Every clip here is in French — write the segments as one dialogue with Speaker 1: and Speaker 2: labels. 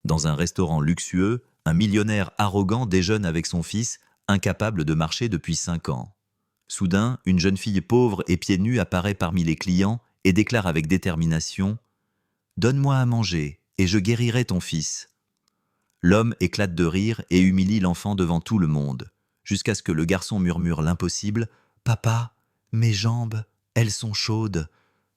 Speaker 1: Dans un restaurant luxueux, un millionnaire arrogant déjeune avec son fils, incapable de marcher depuis 5 ans. Soudain, une jeune fille pauvre et pieds nus apparaît parmi les clients et déclare avec détermination « Donne-moi à manger, et je guérirai ton fils ». L'homme éclate de rire et humilie l'enfant devant tout le monde, jusqu'à ce que le garçon murmure l'impossible « Papa, mes jambes, elles sont chaudes ».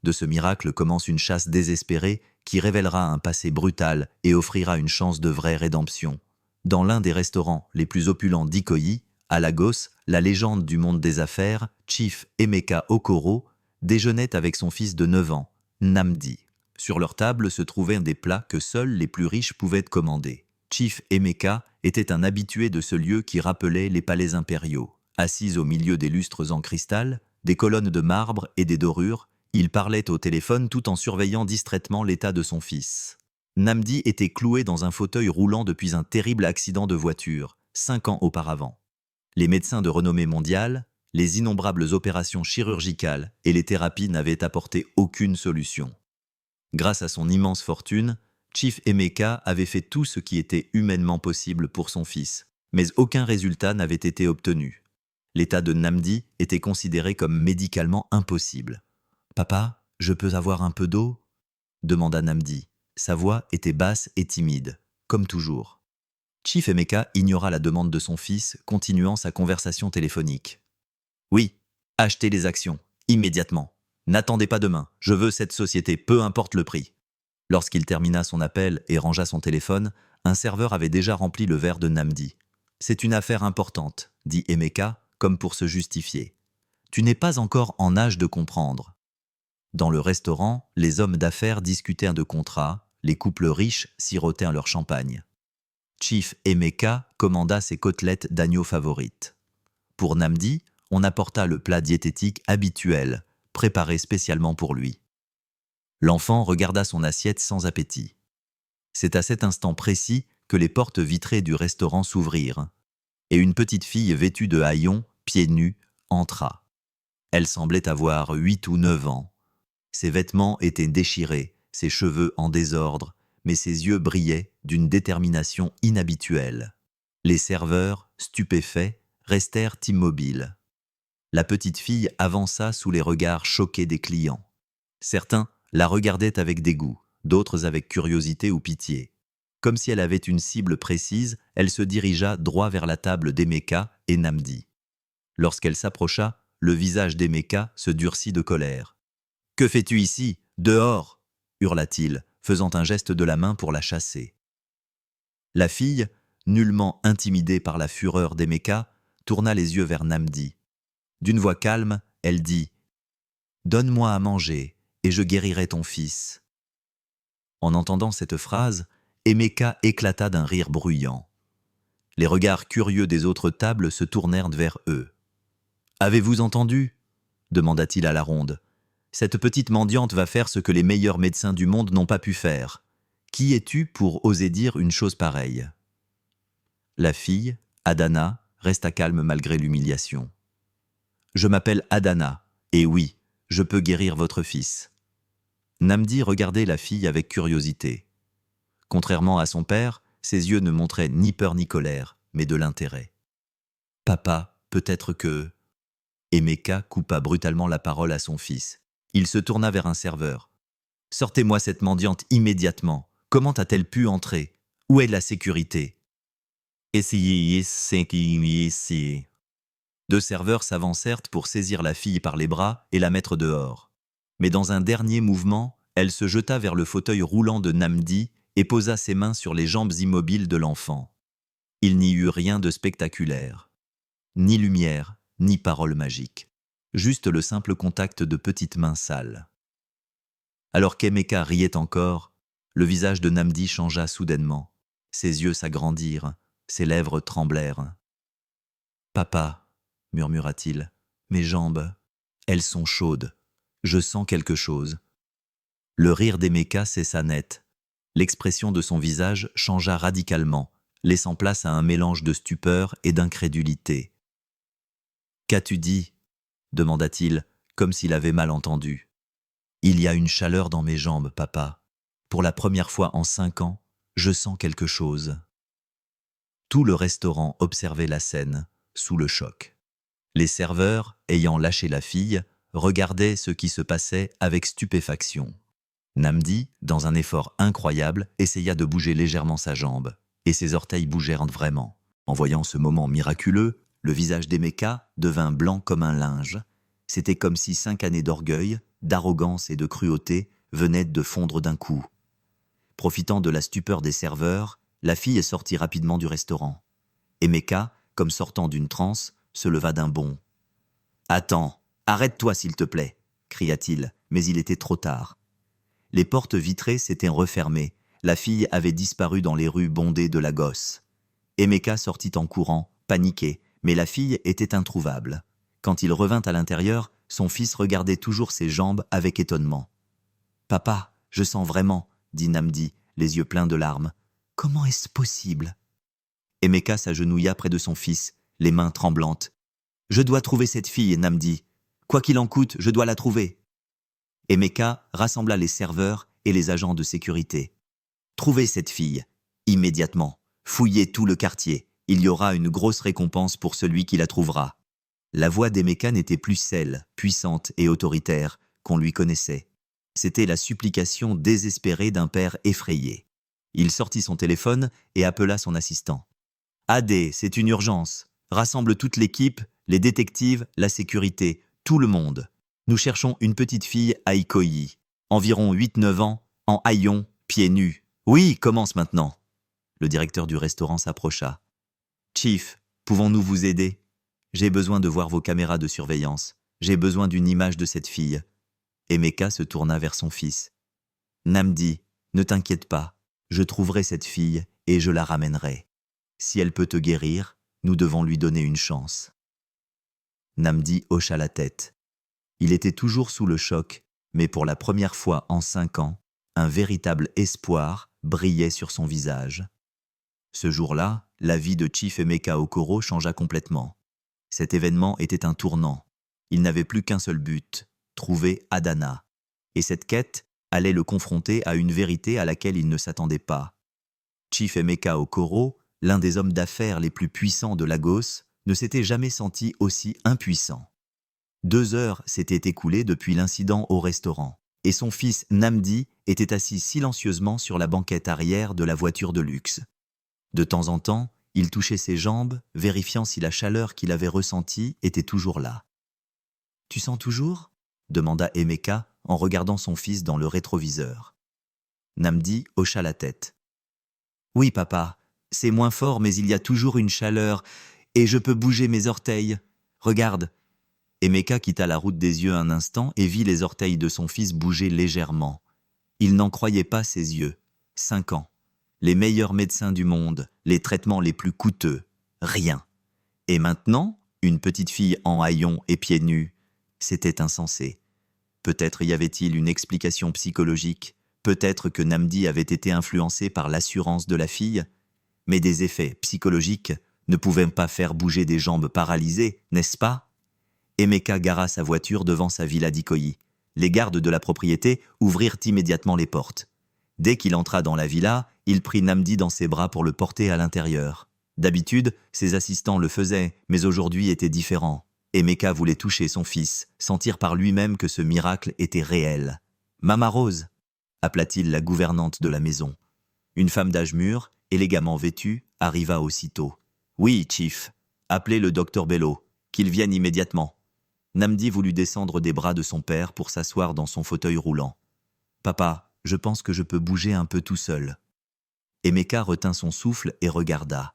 Speaker 1: De ce miracle commence une chasse désespérée qui révélera un passé brutal et offrira une chance de vraie rédemption. Dans l'un des restaurants les plus opulents d'Ikoyi, à Lagos, la légende du monde des affaires, Chief Emeka Okoro, déjeunait avec son fils de 9 ans, Nnamdi. Sur leur table se trouvaient des plats que seuls les plus riches pouvaient commander. Chief Emeka était un habitué de ce lieu qui rappelait les palais impériaux. Assis au milieu des lustres en cristal, des colonnes de marbre et des dorures, il parlait au téléphone tout en surveillant distraitement l'état de son fils. Nnamdi était cloué dans un fauteuil roulant depuis un terrible accident de voiture, 5 ans auparavant. Les médecins de renommée mondiale, les innombrables opérations chirurgicales et les thérapies n'avaient apporté aucune solution. Grâce à son immense fortune, Chief Emeka avait fait tout ce qui était humainement possible pour son fils, mais aucun résultat n'avait été obtenu. L'état de Nnamdi était considéré comme médicalement impossible. « Papa, je peux avoir un peu d'eau ?» demanda Nnamdi. Sa voix était basse et timide, comme toujours. Chief Emeka ignora la demande de son fils, continuant sa conversation téléphonique. « Oui, achetez les actions, immédiatement. N'attendez pas demain, je veux cette société, peu importe le prix. » Lorsqu'il termina son appel et rangea son téléphone, un serveur avait déjà rempli le verre de Nnamdi. « C'est une affaire importante, » dit Emeka, comme pour se justifier. « Tu n'es pas encore en âge de comprendre. » Dans le restaurant, les hommes d'affaires discutaient de contrats, les couples riches sirotèrent leur champagne. Chief Emeka commanda ses côtelettes d'agneau favorites. Pour Nnamdi, on apporta le plat diététique habituel, préparé spécialement pour lui. L'enfant regarda son assiette sans appétit. C'est à cet instant précis que les portes vitrées du restaurant s'ouvrirent, et une petite fille vêtue de haillons, pieds nus, entra. Elle semblait avoir 8 ou 9 ans. Ses vêtements étaient déchirés, ses cheveux en désordre, mais ses yeux brillaient d'une détermination inhabituelle. Les serveurs, stupéfaits, restèrent immobiles. La petite fille avança sous les regards choqués des clients. Certains la regardaient avec dégoût, d'autres avec curiosité ou pitié. Comme si elle avait une cible précise, elle se dirigea droit vers la table d'Emeka et Nnamdi. Lorsqu'elle s'approcha, le visage d'Emeka se durcit de colère. « Que fais-tu ici ? Dehors !» hurla-t-il, faisant un geste de la main pour la chasser. La fille, nullement intimidée par la fureur d'Emeka, tourna les yeux vers Nnamdi. D'une voix calme, elle dit « Donne-moi à manger, et je guérirai ton fils. » En entendant cette phrase, Emeka éclata d'un rire bruyant. Les regards curieux des autres tables se tournèrent vers eux. « Avez-vous entendu ?» demanda-t-il à la ronde. « Cette petite mendiante va faire ce que les meilleurs médecins du monde n'ont pas pu faire. Qui es-tu pour oser dire une chose pareille ?» La fille, Adana, resta calme malgré l'humiliation. « Je m'appelle Adana, et oui, je peux guérir votre fils. » Nnamdi regardait la fille avec curiosité. Contrairement à son père, ses yeux ne montraient ni peur ni colère, mais de l'intérêt. « Papa, peut-être que… » Emeka coupa brutalement la parole à son fils. Il se tourna vers un serveur. « Sortez-moi cette mendiante immédiatement. Comment a-t-elle pu entrer? Où est la sécurité ?» Deux serveurs s'avancèrent pour saisir la fille par les bras et la mettre dehors. Mais dans un dernier mouvement, elle se jeta vers le fauteuil roulant de Nnamdi et posa ses mains sur les jambes immobiles de l'enfant. Il n'y eut rien de spectaculaire. Ni lumière, ni parole magique. Juste le simple contact de petites mains sales. Alors qu'Emeka riait encore, le visage de Nnamdi changea soudainement. Ses yeux s'agrandirent, ses lèvres tremblèrent. « Papa, » murmura-t-il, « mes jambes, elles sont chaudes. Je sens quelque chose. » Le rire d'Emeka cessa net. L'expression de son visage changea radicalement, laissant place à un mélange de stupeur et d'incrédulité. « Qu'as-tu dit ?» demanda-t-il, comme s'il avait mal entendu. « Il y a une chaleur dans mes jambes, papa. Pour la première fois en 5 ans, Je sens quelque chose. Tout le restaurant observait la scène, sous le choc. Les serveurs, ayant lâché la fille, regardaient ce qui se passait avec stupéfaction. Namdi, dans un effort incroyable, essaya de bouger légèrement sa jambe, et ses orteils bougèrent vraiment. En voyant ce moment miraculeux, le visage d'Emeka devint blanc comme un linge. C'était comme si 5 années d'orgueil, d'arrogance et de cruauté venaient de fondre d'un coup. Profitant de la stupeur des serveurs, la fille sortit rapidement du restaurant. Emeka, comme sortant d'une transe, se leva d'un bond. « Attends, arrête-toi s'il te plaît !» cria-t-il, mais il était trop tard. Les portes vitrées s'étaient refermées. La fille avait disparu dans les rues bondées de Lagos. Emeka sortit en courant, paniqué, mais la fille était introuvable. Quand il revint à l'intérieur, son fils regardait toujours ses jambes avec étonnement. « Papa, je sens vraiment !» dit Namdi, les yeux pleins de larmes. « Comment est-ce possible ?» Emeka s'agenouilla près de son fils, les mains tremblantes. « Je dois trouver cette fille, Namdi. Quoi qu'il en coûte, je dois la trouver. » Emeka rassembla les serveurs et les agents de sécurité. « Trouvez cette fille, immédiatement. Fouillez tout le quartier. Il y aura une grosse récompense pour celui qui la trouvera. » La voix d'Emeka n'était plus celle, puissante et autoritaire, qu'on lui connaissait. C'était la supplication désespérée d'un père effrayé. Il sortit son téléphone et appela son assistant. « Adé, c'est une urgence. Rassemble toute l'équipe, les détectives, la sécurité, tout le monde. Nous cherchons une petite fille à Ikoyi, environ 8-9 ans, en haillons, pieds nus. Oui, commence maintenant. » Le directeur du restaurant s'approcha. « Chief, pouvons-nous vous aider ? J'ai besoin de voir vos caméras de surveillance. J'ai besoin d'une image de cette fille. » Emeka se tourna vers son fils. « Namdi, ne t'inquiète pas. Je trouverai cette fille et je la ramènerai. Si elle peut te guérir, nous devons lui donner une chance. » Namdi hocha la tête. Il était toujours sous le choc, mais pour la première fois en 5 ans, un véritable espoir brillait sur son visage. Ce jour-là, la vie de Chief Emeka Okoro changea complètement. Cet événement était un tournant. Il n'avait plus qu'un seul but, trouver Adana. Et cette quête allait le confronter à une vérité à laquelle il ne s'attendait pas. Chief Emeka Okoro, l'un des hommes d'affaires les plus puissants de Lagos, ne s'était jamais senti aussi impuissant. 2 heures s'étaient écoulées depuis l'incident au restaurant, et son fils Namdi était assis silencieusement sur la banquette arrière de la voiture de luxe. De temps en temps, il touchait ses jambes, vérifiant si la chaleur qu'il avait ressentie était toujours là. « Tu sens toujours ?» demanda Emeka en regardant son fils dans le rétroviseur. Namdi hocha la tête. « Oui, papa, c'est moins fort, mais il y a toujours une chaleur, et je peux bouger mes orteils. Regarde. » Emeka quitta la route des yeux un instant et vit les orteils de son fils bouger légèrement. Il n'en croyait pas ses yeux. 5 ans. Les meilleurs médecins du monde, les traitements les plus coûteux. Rien. Et maintenant, une petite fille en haillons et pieds nus. C'était insensé. Peut-être y avait-il une explication psychologique. Peut-être que Namdi avait été influencé par l'assurance de la fille. Mais des effets psychologiques ne pouvaient pas faire bouger des jambes paralysées, n'est-ce pas ? Emeka gara sa voiture devant sa villa d'Ikoyi. Les gardes de la propriété ouvrirent immédiatement les portes. Dès qu'il entra dans la villa, il prit Namdi dans ses bras pour le porter à l'intérieur. D'habitude, ses assistants le faisaient, mais aujourd'hui était différent. Emeka voulait toucher son fils, sentir par lui-même que ce miracle était réel. « Mama Rose !» appela-t-il la gouvernante de la maison. Une femme d'âge mûr, élégamment vêtue, arriva aussitôt. « Oui, Chief. Appelez le docteur Bello, qu'il vienne immédiatement. » Namdi voulut descendre des bras de son père pour s'asseoir dans son fauteuil roulant. « Papa, je pense que je peux bouger un peu tout seul. » Emeka retint son souffle et regarda.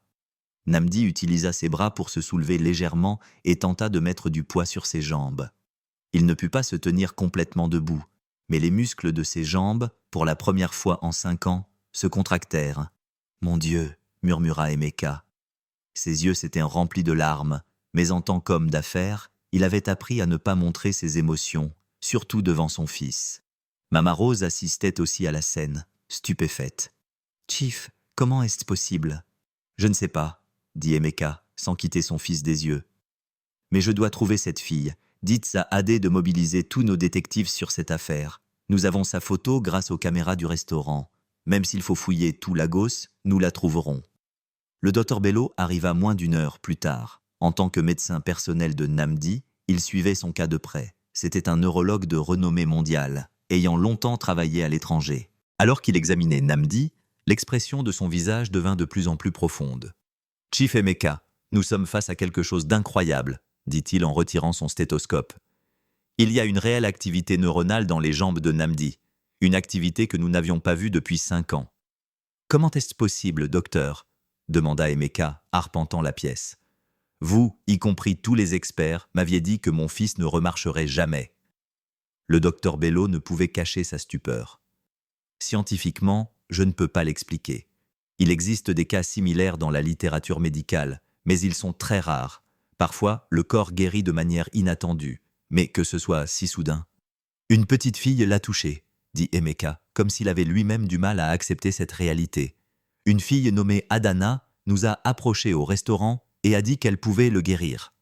Speaker 1: Namdi utilisa ses bras pour se soulever légèrement et tenta de mettre du poids sur ses jambes. Il ne put pas se tenir complètement debout, mais les muscles de ses jambes, pour la première fois en 5 ans, se contractèrent. « Mon Dieu !» murmura Emeka. Ses yeux s'étaient remplis de larmes, mais en tant qu'homme d'affaires, il avait appris à ne pas montrer ses émotions, surtout devant son fils. Mama Rose assistait aussi à la scène, stupéfaite. « Chief, comment est-ce possible ?»« Je ne sais pas, » dit Emeka, sans quitter son fils des yeux. « Mais je dois trouver cette fille. Dites à Adé de mobiliser tous nos détectives sur cette affaire. Nous avons sa photo grâce aux caméras du restaurant. Même s'il faut fouiller tout Lagos, nous la trouverons. Le docteur Bello arriva moins d'une heure plus tard. En tant que médecin personnel de Nnamdi, il suivait son cas de près. C'était un neurologue de renommée mondiale, ayant longtemps travaillé à l'étranger. Alors qu'il examinait Nnamdi, l'expression de son visage devint de plus en plus profonde. « Chief Emeka, nous sommes face à quelque chose d'incroyable, » dit-il en retirant son stéthoscope. « Il y a une réelle activité neuronale dans les jambes de Nnamdi, une activité que nous n'avions pas vue depuis 5 ans. »« Comment est-ce possible, docteur ?» demanda Emeka, arpentant la pièce. « Vous, y compris tous les experts, m'aviez dit que mon fils ne remarcherait jamais. » Le docteur Bello ne pouvait cacher sa stupeur. « Scientifiquement, je ne peux pas l'expliquer. Il existe des cas similaires dans la littérature médicale, mais ils sont très rares. Parfois, le corps guérit de manière inattendue, mais que ce soit si soudain. »« Une petite fille l'a touché, » dit Emeka, comme s'il avait lui-même du mal à accepter cette réalité. « Une fille nommée Adana nous a approchés au restaurant et a dit qu'elle pouvait le guérir. »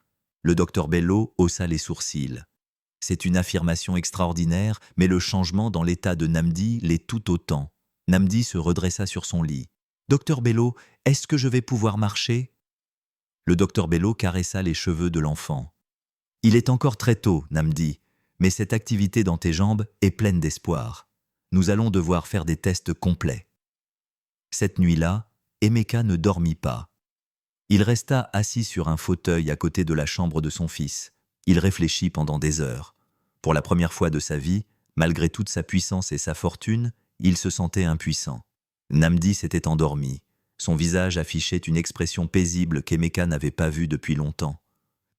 Speaker 1: Le docteur Bello haussa les sourcils. « C'est une affirmation extraordinaire, mais le changement dans l'état de Nnamdi l'est tout autant. » Nnamdi se redressa sur son lit. « Docteur Bello, est-ce que je vais pouvoir marcher ?» Le docteur Bello caressa les cheveux de l'enfant. « Il est encore très tôt, Nnamdi, mais cette activité dans tes jambes est pleine d'espoir. Nous allons devoir faire des tests complets. » Cette nuit-là, Emeka ne dormit pas. Il resta assis sur un fauteuil à côté de la chambre de son fils. Il réfléchit pendant des heures. Pour la première fois de sa vie, malgré toute sa puissance et sa fortune, il se sentait impuissant. Nnamdi s'était endormi. Son visage affichait une expression paisible qu'Emeka n'avait pas vue depuis longtemps.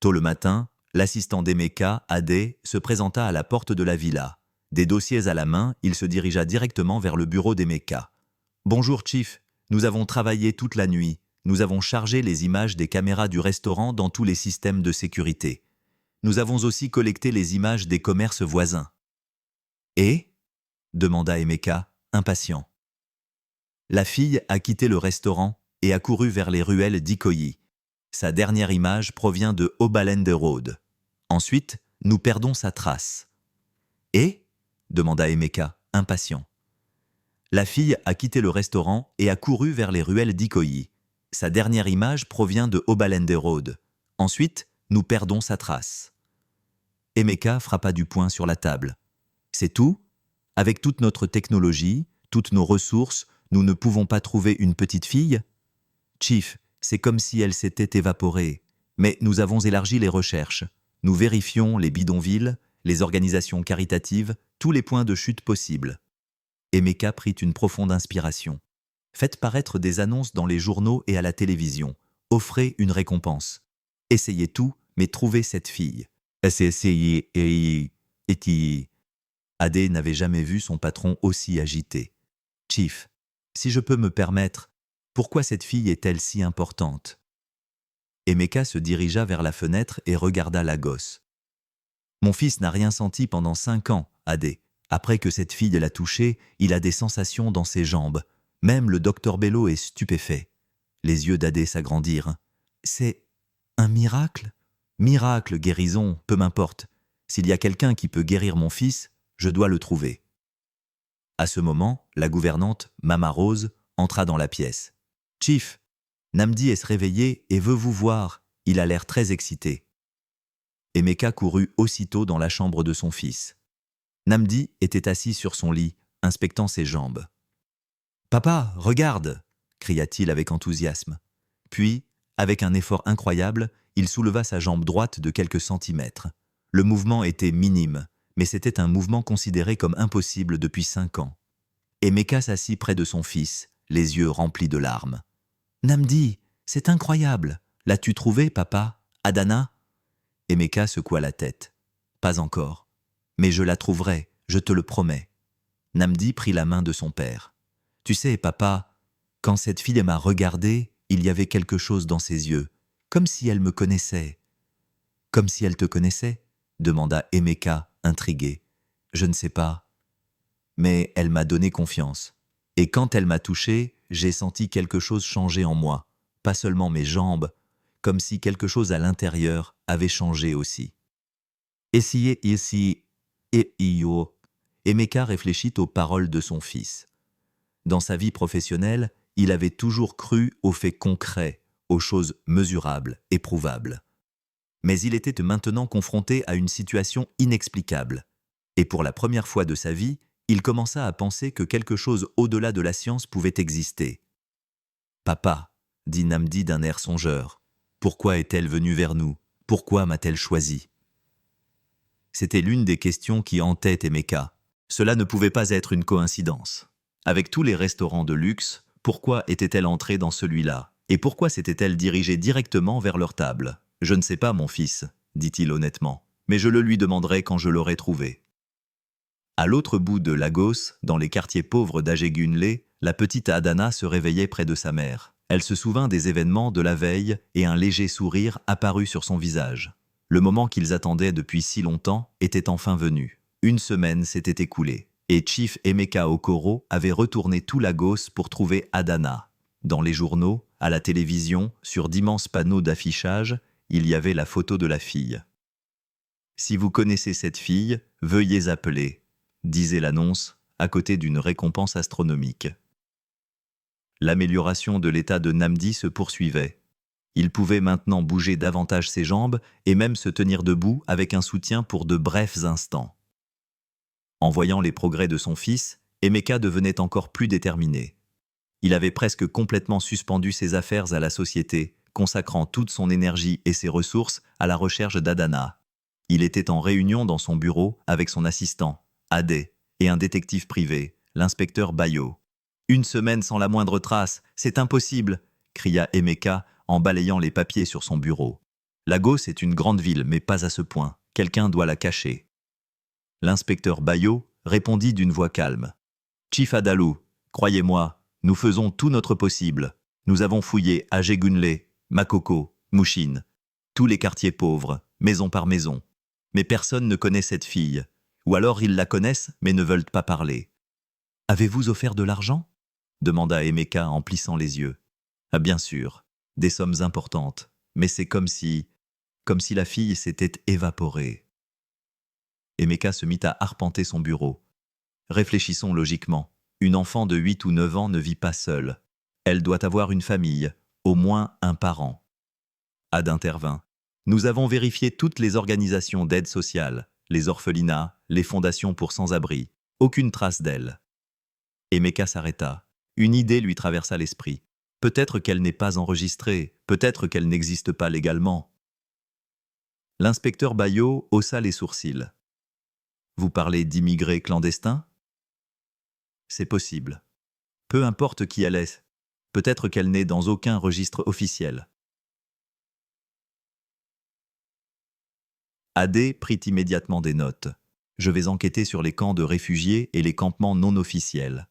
Speaker 1: Tôt le matin, l'assistant d'Emeka, Adé, se présenta à la porte de la villa. Des dossiers à la main, il se dirigea directement vers le bureau d'Emeka. « Bonjour, Chief. Nous avons travaillé toute la nuit. Nous avons chargé les images des caméras du restaurant dans tous les systèmes de sécurité. Nous avons aussi collecté les images des commerces voisins. »« Et ?» demanda Emeka, impatient. « La fille a quitté le restaurant et a couru vers les ruelles d'Ikoyi. Sa dernière image provient de Obalende Road. Ensuite, nous perdons sa trace. »« Et ?» demanda Emeka, impatient. « La fille a quitté le restaurant et a couru vers les ruelles d'Ikoyi. Sa dernière image provient de Obalende Road. Ensuite, nous perdons sa trace. » Emeka frappa du poing sur la table. « C'est tout ? Avec toute notre technologie, toutes nos ressources, nous ne pouvons pas trouver une petite fille ? Chief, c'est comme si elle s'était évaporée. Mais nous avons élargi les recherches. Nous vérifions les bidonvilles, les organisations caritatives, tous les points de chute possibles. » Emeka prit une profonde inspiration. « Faites paraître des annonces dans les journaux et à la télévision. Offrez une récompense. Essayez tout, mais trouvez cette fille. » Adé n'avait jamais vu son patron aussi agité. « Chief, si je peux me permettre, pourquoi cette fille est-elle si importante ?» Emeka se dirigea vers la fenêtre et regarda Lagos. « Mon fils n'a rien senti pendant 5 ans, Adé. Après que cette fille l'a touché, il a des sensations dans ses jambes. Même le docteur Bello est stupéfait. » Les yeux d'Adé s'agrandirent. « C'est un miracle ? Miracle, guérison, peu m'importe. S'il y a quelqu'un qui peut guérir mon fils, je dois le trouver. » À ce moment, la gouvernante, Mama Rose, entra dans la pièce. « Chief, Nnamdi est réveillé et veut vous voir. Il a l'air très excité. » Emeka courut aussitôt dans la chambre de son fils. Nnamdi était assis sur son lit, inspectant ses jambes. « Papa, regarde !» cria-t-il avec enthousiasme. Puis, avec un effort incroyable, il souleva sa jambe droite de quelques centimètres. Le mouvement était minime, mais c'était un mouvement considéré comme impossible depuis 5 ans. Emeka s'assit près de son fils, les yeux remplis de larmes. « Nnamdi, c'est incroyable. L'as-tu trouvé, papa? Adana ?» Emeka secoua la tête. « Pas encore. Mais je la trouverai, je te le promets. » Nnamdi prit la main de son père. « Tu sais, papa, quand cette fille m'a regardé, il y avait quelque chose dans ses yeux, comme si elle me connaissait. »« Comme si elle te connaissait ?» demanda Emeka, intrigué. « Je ne sais pas. Mais elle m'a donné confiance. Et quand elle m'a touché, j'ai senti quelque chose changer en moi, pas seulement mes jambes, comme si quelque chose à l'intérieur avait changé aussi. » Emeka réfléchit aux paroles de son fils. Dans sa vie professionnelle, il avait toujours cru aux faits concrets, aux choses mesurables, éprouvables. Mais il était maintenant confronté à une situation inexplicable. Et pour la première fois de sa vie, il commença à penser que quelque chose au-delà de la science pouvait exister. « Papa », dit Namdi d'un air songeur, « pourquoi est-elle venue vers nous? Pourquoi m'a-t-elle choisi ?» C'était l'une des questions qui hantaient Emeka. Cela ne pouvait pas être une coïncidence. Avec tous les restaurants de luxe, pourquoi était-elle entrée dans celui-là? Et pourquoi s'était-elle dirigée directement vers leur table? « Je ne sais pas, mon fils, » dit-il honnêtement, « mais je le lui demanderai quand je l'aurai trouvé. » À l'autre bout de Lagos, dans les quartiers pauvres d'Ajegunle, la petite Adana se réveillait près de sa mère. Elle se souvint des événements de la veille et un léger sourire apparut sur son visage. Le moment qu'ils attendaient depuis si longtemps était enfin venu. Une semaine s'était écoulée, et Chief Emeka Okoro avait retourné tout Lagos pour trouver Adana. Dans les journaux, à la télévision, sur d'immenses panneaux d'affichage, il y avait la photo de la fille. « Si vous connaissez cette fille, veuillez appeler », disait l'annonce, à côté d'une récompense astronomique. L'amélioration de l'état de Namdi se poursuivait. Il pouvait maintenant bouger davantage ses jambes et même se tenir debout avec un soutien pour de brefs instants. En voyant les progrès de son fils, Emeka devenait encore plus déterminé. Il avait presque complètement suspendu ses affaires à la société, consacrant toute son énergie et ses ressources à la recherche d'Adana. Il était en réunion dans son bureau avec son assistant, Adé, et un détective privé, l'inspecteur Bayo. « Une semaine sans la moindre trace, c'est impossible !» cria Emeka en balayant les papiers sur son bureau. « Lagos est une grande ville, mais pas à ce point. Quelqu'un doit la cacher. » L'inspecteur Bayo répondit d'une voix calme. « Chief Adalou, croyez-moi, nous faisons tout notre possible. Nous avons fouillé Ajegunle, Makoko, Mouchine, tous les quartiers pauvres, maison par maison. Mais personne ne connaît cette fille. Ou alors ils la connaissent, mais ne veulent pas parler. »« Avez-vous offert de l'argent ?» demanda Emeka en plissant les yeux. « Ah, bien sûr, des sommes importantes, mais c'est comme si la fille s'était évaporée. » Emeka se mit à arpenter son bureau. « Réfléchissons logiquement. Une enfant de 8 ou 9 ans ne vit pas seule. Elle doit avoir une famille, au moins un parent. » Ad intervint. « Nous avons vérifié toutes les organisations d'aide sociale, les orphelinats, les fondations pour sans-abri. Aucune trace d'elle. » Emeka s'arrêta. Une idée lui traversa l'esprit. Peut-être qu'elle n'est pas enregistrée, peut-être qu'elle n'existe pas légalement. L'inspecteur Bayo haussa les sourcils. « Vous parlez d'immigrés clandestins ?»« C'est possible. Peu importe qui elle est. Peut-être qu'elle n'est dans aucun registre officiel. » Adé prit immédiatement des notes. « Je vais enquêter sur les camps de réfugiés et les campements non officiels. »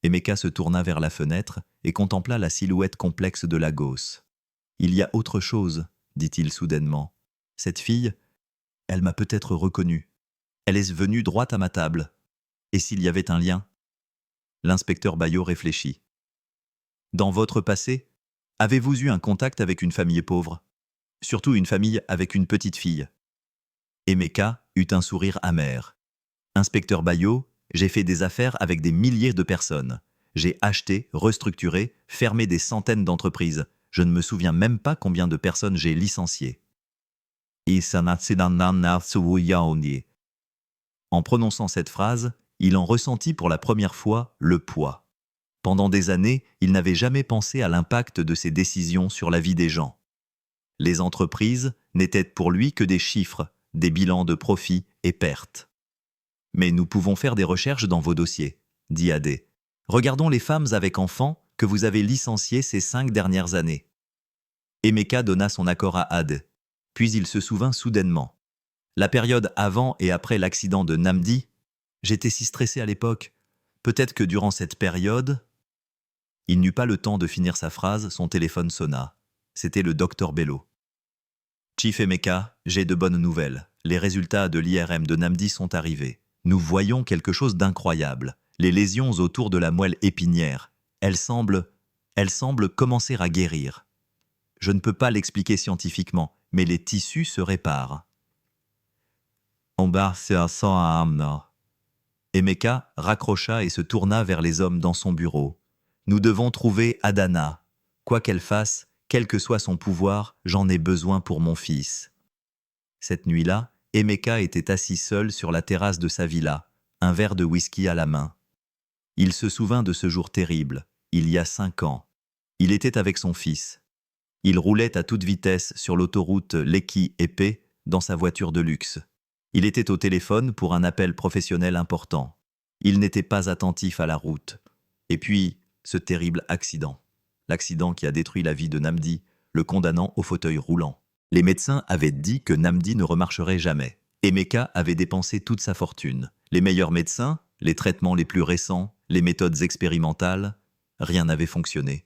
Speaker 1: Emeka se tourna vers la fenêtre et contempla la silhouette complexe de Lagos. « Il y a autre chose, » dit-il soudainement. « Cette fille, elle m'a peut-être reconnu. Elle est venue droit à ma table. Et s'il y avait un lien ?» L'inspecteur Bayo réfléchit. « Dans votre passé, avez-vous eu un contact avec une famille pauvre? Surtout une famille avec une petite fille ?» Emeka eut un sourire amer. « Inspecteur Bayo, j'ai fait des affaires avec des milliers de personnes. J'ai acheté, restructuré, fermé des centaines d'entreprises. Je ne me souviens même pas combien de personnes j'ai licenciées. » En prononçant cette phrase, il en ressentit pour la première fois le poids. Pendant des années, il n'avait jamais pensé à l'impact de ses décisions sur la vie des gens. Les entreprises n'étaient pour lui que des chiffres, des bilans de profits et pertes. « Mais nous pouvons faire des recherches dans vos dossiers, » dit Adé. « Regardons les femmes avec enfants que vous avez licenciées ces 5 dernières années. » Emeka donna son accord à Adé. Puis il se souvint soudainement. « La période avant et après l'accident de Namdi, j'étais si stressé à l'époque. Peut-être que durant cette période... » Il n'eut pas le temps de finir sa phrase, son téléphone sonna. C'était le docteur Bello. « Chief Emeka, j'ai de bonnes nouvelles. Les résultats de l'IRM de Namdi sont arrivés. Nous voyons quelque chose d'incroyable. Les lésions autour de la moelle épinière. Elles semblent commencer à guérir. Je ne peux pas l'expliquer scientifiquement, mais les tissus se réparent. » Emeka raccrocha et se tourna vers les hommes dans son bureau. Nous devons trouver Adana. Quoi qu'elle fasse, quel que soit son pouvoir, j'en ai besoin pour mon fils. Cette nuit-là, Emeka était assis seul sur la terrasse de sa villa, un verre de whisky à la main. Il se souvint de ce jour terrible, il y a 5 ans. Il était avec son fils. Il roulait à toute vitesse sur l'autoroute Lekki-Épée dans sa voiture de luxe. Il était au téléphone pour un appel professionnel important. Il n'était pas attentif à la route. Et puis, ce terrible accident. L'accident qui a détruit la vie de Namdi, le condamnant au fauteuil roulant. Les médecins avaient dit que Namdi ne remarcherait jamais. Emeka avait dépensé toute sa fortune. Les meilleurs médecins, les traitements les plus récents, les méthodes expérimentales, rien n'avait fonctionné.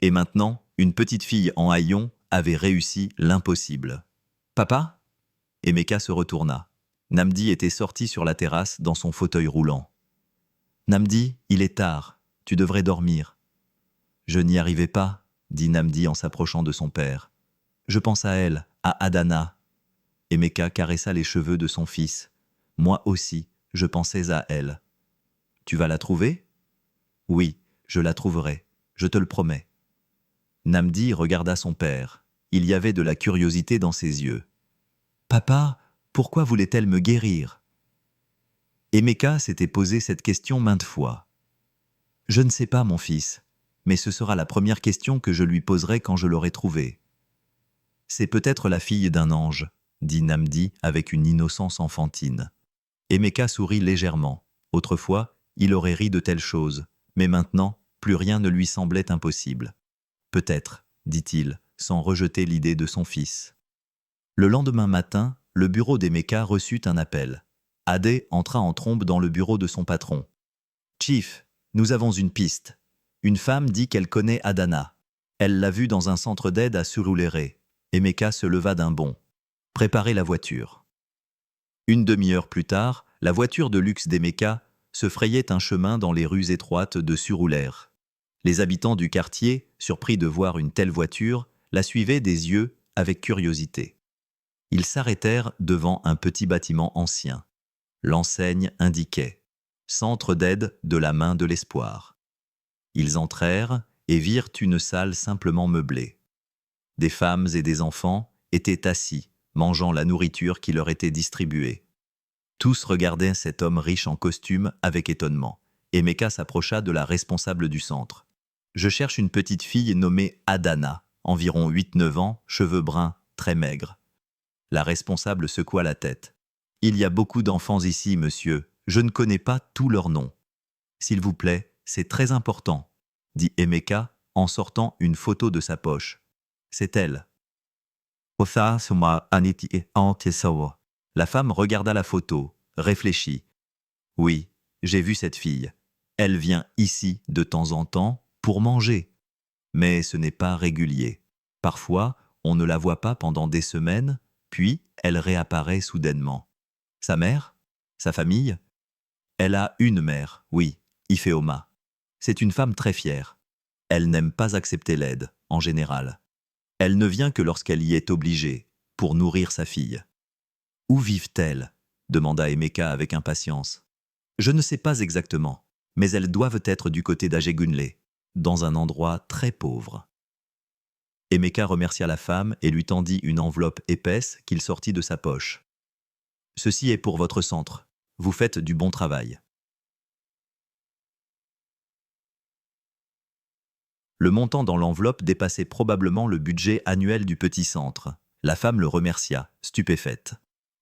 Speaker 1: Et maintenant, une petite fille en haillons avait réussi l'impossible. « Papa ?» Emeka se retourna. Namdi était sorti sur la terrasse dans son fauteuil roulant. « Namdi, il est tard. Tu devrais dormir. » « Je n'y arrivais pas, » dit Namdi en s'approchant de son père. « Je pense à elle, à Adana. » Emeka caressa les cheveux de son fils. « Moi aussi, je pensais à elle. »« Tu vas la trouver ?»« Oui, je la trouverai, je te le promets. » Namdi regarda son père. Il y avait de la curiosité dans ses yeux. « Papa, pourquoi voulait-elle me guérir ?» Emeka s'était posé cette question maintes fois. « Je ne sais pas, mon fils, mais ce sera la première question que je lui poserai quand je l'aurai trouvée. »« C'est peut-être la fille d'un ange, » dit Namdi avec une innocence enfantine. Emeka sourit légèrement. Autrefois, il aurait ri de telles choses, mais maintenant, plus rien ne lui semblait impossible. « Peut-être, » dit-il, sans rejeter l'idée de son fils. Le lendemain matin, le bureau d'Emeka reçut un appel. Adé entra en trombe dans le bureau de son patron. « Chief, nous avons une piste. Une femme dit qu'elle connaît Adana. Elle l'a vue dans un centre d'aide à Surulere. » Emeka se leva d'un bond. « Préparez la voiture. » Une demi-heure plus tard, la voiture de luxe d'Emeka se frayait un chemin dans les rues étroites de Surulere. Les habitants du quartier, surpris de voir une telle voiture, la suivaient des yeux avec curiosité. Ils s'arrêtèrent devant un petit bâtiment ancien. L'enseigne indiquait « Centre d'aide de la main de l'espoir ». Ils entrèrent et virent une salle simplement meublée. Des femmes et des enfants étaient assis, mangeant la nourriture qui leur était distribuée. Tous regardaient cet homme riche en costume avec étonnement. Emeka s'approcha de la responsable du centre. « Je cherche une petite fille nommée Adana, environ 8-9 ans, cheveux bruns, très maigres. » La responsable secoua la tête. « Il y a beaucoup d'enfants ici, monsieur. Je ne connais pas tous leurs noms. »« S'il vous plaît, c'est très important, » dit Emeka en sortant une photo de sa poche. « C'est elle. » La femme regarda la photo, réfléchit. « Oui, j'ai vu cette fille. Elle vient ici de temps en temps pour manger. Mais ce n'est pas régulier. Parfois, on ne la voit pas pendant des semaines, puis elle réapparaît soudainement. Sa mère? Sa famille? Elle a une mère, oui, Ifeoma. C'est une femme très fière. Elle n'aime pas accepter l'aide, en général. Elle ne vient que lorsqu'elle y est obligée, pour nourrir sa fille. « Où vivent-elles » demanda Emeka avec impatience. « Je ne sais pas exactement, mais elles doivent être du côté d'Ajegunle, dans un endroit très pauvre. » Emeka remercia la femme et lui tendit une enveloppe épaisse qu'il sortit de sa poche. « Ceci est pour votre centre. Vous faites du bon travail. » Le montant dans l'enveloppe dépassait probablement le budget annuel du petit centre. La femme le remercia, stupéfaite.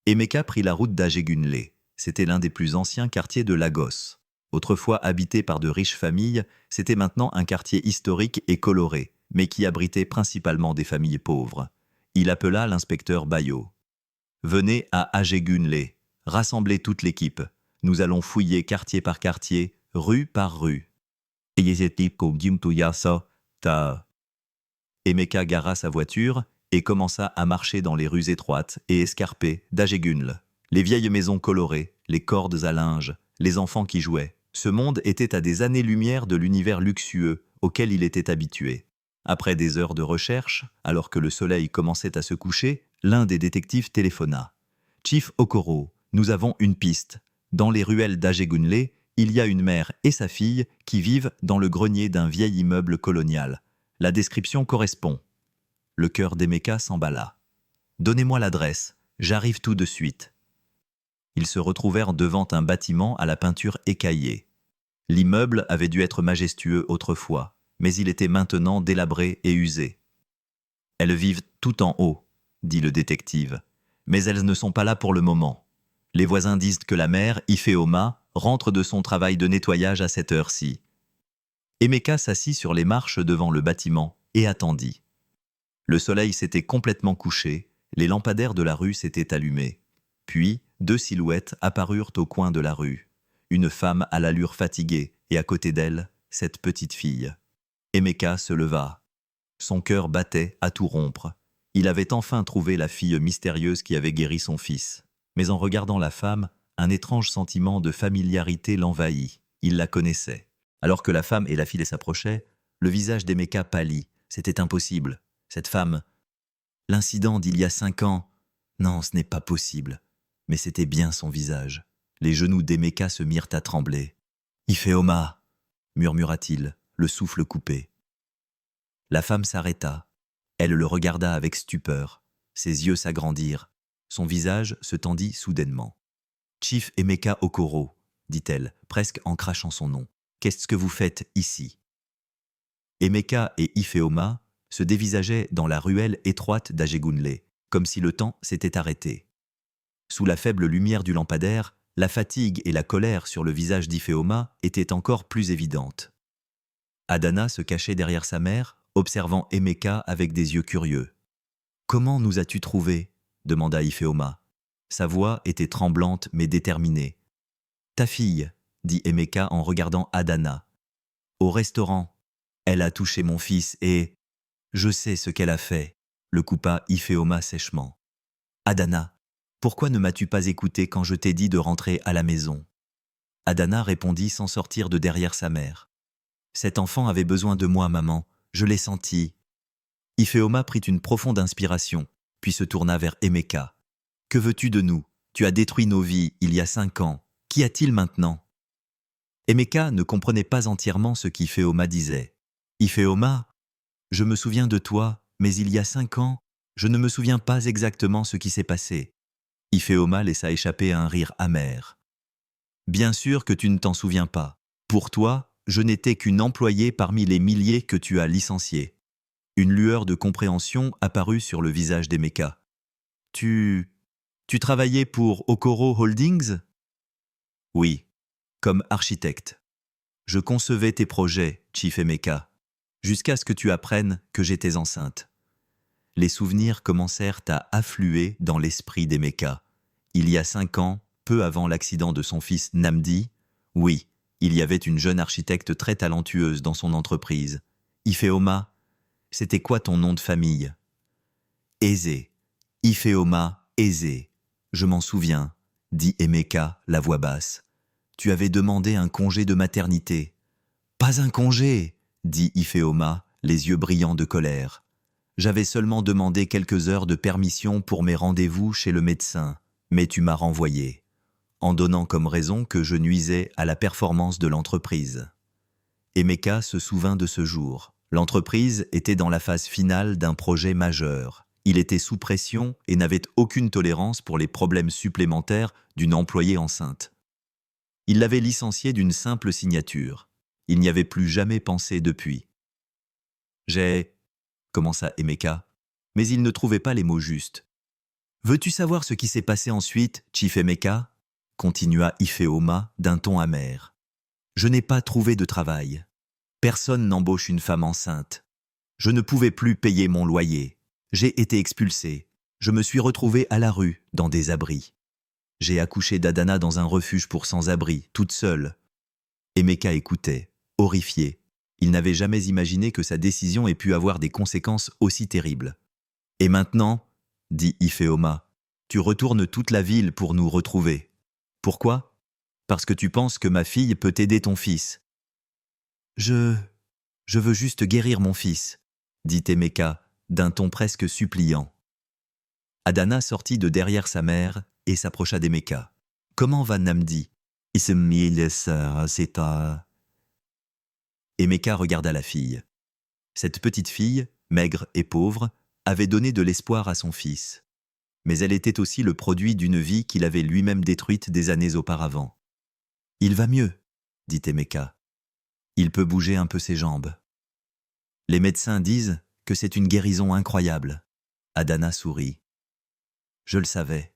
Speaker 1: Emeka prit la route d'Ajegunle. C'était l'un des plus anciens quartiers de Lagos. Autrefois habité par de riches familles, c'était maintenant un quartier historique et coloré, mais qui abritait principalement des familles pauvres. Il appela l'inspecteur Bayo. « Venez à Ajegunle, rassemblez toute l'équipe. Nous allons fouiller quartier par quartier, rue par rue. » Emeka gara sa voiture et commença à marcher dans les rues étroites et escarpées d'Ajegunle. Les vieilles maisons colorées, les cordes à linge, les enfants qui jouaient. Ce monde était à des années-lumière de l'univers luxueux auquel il était habitué. Après des heures de recherche, alors que le soleil commençait à se coucher, l'un des détectives téléphona. « Chief Okoro, nous avons une piste. Dans les ruelles d'Ajegunle, il y a une mère et sa fille qui vivent dans le grenier d'un vieil immeuble colonial. La description correspond. Le cœur d'Emeka s'emballa. « Donnez-moi l'adresse, j'arrive tout de suite. » Ils se retrouvèrent devant un bâtiment à la peinture écaillée. L'immeuble avait dû être majestueux autrefois, mais il était maintenant délabré et usé. « Elles vivent tout en haut, » dit le détective, « mais elles ne sont pas là pour le moment. Les voisins disent que la mère, Ifeoma, rentre de son travail de nettoyage à cette heure-ci. » Emeka s'assit sur les marches devant le bâtiment et attendit. Le soleil s'était complètement couché, les lampadaires de la rue s'étaient allumés. Puis, 2 silhouettes apparurent au coin de la rue. Une femme à l'allure fatiguée et à côté d'elle, cette petite fille. Emeka se leva. Son cœur battait à tout rompre. Il avait enfin trouvé la fille mystérieuse qui avait guéri son fils. Mais en regardant la femme, un étrange sentiment de familiarité l'envahit. Il la connaissait. Alors que la femme et la fille s'approchaient, le visage d'Emeka pâlit. C'était impossible. Cette femme... L'incident d'il y a 5 ans... Non, ce n'est pas possible. Mais c'était bien son visage. Les genoux d'Emeka se mirent à trembler. « Ifeoma !» murmura-t-il, le souffle coupé. La femme s'arrêta. Elle le regarda avec stupeur. Ses yeux s'agrandirent. Son visage se tendit soudainement. « Chief Emeka Okoro !» dit-elle, presque en crachant son nom. « Qu'est-ce que vous faites ici ?» Emeka et Ifeoma se dévisageaient dans la ruelle étroite d'Ajegunle, comme si le temps s'était arrêté. Sous la faible lumière du lampadaire, la fatigue et la colère sur le visage d'Ifeoma étaient encore plus évidentes. Adana se cachait derrière sa mère, observant Emeka avec des yeux curieux. « Comment nous as-tu trouvés ?» demanda Ifeoma. Sa voix était tremblante mais déterminée. « Ta fille » dit Emeka en regardant Adana. « Au restaurant, elle a touché mon fils et... Je sais ce qu'elle a fait » le coupa Ifeoma sèchement. « Adana, pourquoi ne m'as-tu pas écouté quand je t'ai dit de rentrer à la maison ?» Adana répondit sans sortir de derrière sa mère. « Cet enfant avait besoin de moi, maman. Je l'ai senti. » Ifeoma prit une profonde inspiration, puis se tourna vers Emeka. « Que veux-tu de nous? Tu as détruit nos vies il y a 5 ans. Qu'y a-t-il maintenant ?» Emeka ne comprenait pas entièrement ce qu'Ifeoma disait. « Ifeoma, je me souviens de toi, mais il y a 5 ans, je ne me souviens pas exactement ce qui s'est passé. » Ifeoma laissa échapper un rire amer. « Bien sûr que tu ne t'en souviens pas. Pour toi, je n'étais qu'une employée parmi les milliers que tu as licenciés. » Une lueur de compréhension apparut sur le visage d'Emeka. « Tu travaillais pour Okoro Holdings ?» ?»« Oui, comme architecte. Je concevais tes projets, Chief Emeka, jusqu'à ce que tu apprennes que j'étais enceinte. » Les souvenirs commencèrent à affluer dans l'esprit d'Emeka. Il y a 5 ans, peu avant l'accident de son fils Namdi, oui, il y avait une jeune architecte très talentueuse dans son entreprise. Ifeoma, c'était quoi ton nom de famille? Eze. Ifeoma Eze. Je m'en souviens, dit Emeka, la voix basse. Tu avais demandé un congé de maternité. Pas un congé, dit Ifeoma, les yeux brillants de colère. J'avais seulement demandé quelques heures de permission pour mes rendez-vous chez le médecin, mais tu m'as renvoyé, en donnant comme raison que je nuisais à la performance de l'entreprise. Emeka se souvint de ce jour. L'entreprise était dans la phase finale d'un projet majeur. Il était sous pression et n'avait aucune tolérance pour les problèmes supplémentaires d'une employée enceinte. Il l'avait licenciée d'une simple signature. Il n'y avait plus jamais pensé depuis. J'ai... commença Emeka, mais il ne trouvait pas les mots justes. Veux-tu savoir ce qui s'est passé ensuite, Chief Emeka ? Continua Ifeoma d'un ton amer. Je n'ai pas trouvé de travail. Personne n'embauche une femme enceinte. Je ne pouvais plus payer mon loyer. J'ai été expulsé. Je me suis retrouvé à la rue, dans des abris. J'ai accouché d'Adana dans un refuge pour sans-abri, toute seule. Emeka écoutait, horrifié. Il n'avait jamais imaginé que sa décision ait pu avoir des conséquences aussi terribles. « Et maintenant, dit Ifeoma, tu retournes toute la ville pour nous retrouver. Pourquoi ? Parce que tu penses que ma fille peut aider ton fils. » Je veux juste guérir mon fils, dit Emeka, d'un ton presque suppliant. Adana sortit de derrière sa mère et s'approcha d'Emeka. « Comment va Namdi ? c'est un... Emeka regarda la fille. Cette petite fille, maigre et pauvre, avait donné de l'espoir à son fils. Mais elle était aussi le produit d'une vie qu'il avait lui-même détruite des années auparavant. « Il va mieux, » dit Emeka. « Il peut bouger un peu ses jambes. Les médecins disent que c'est une guérison incroyable. » Adana sourit. « Je le savais.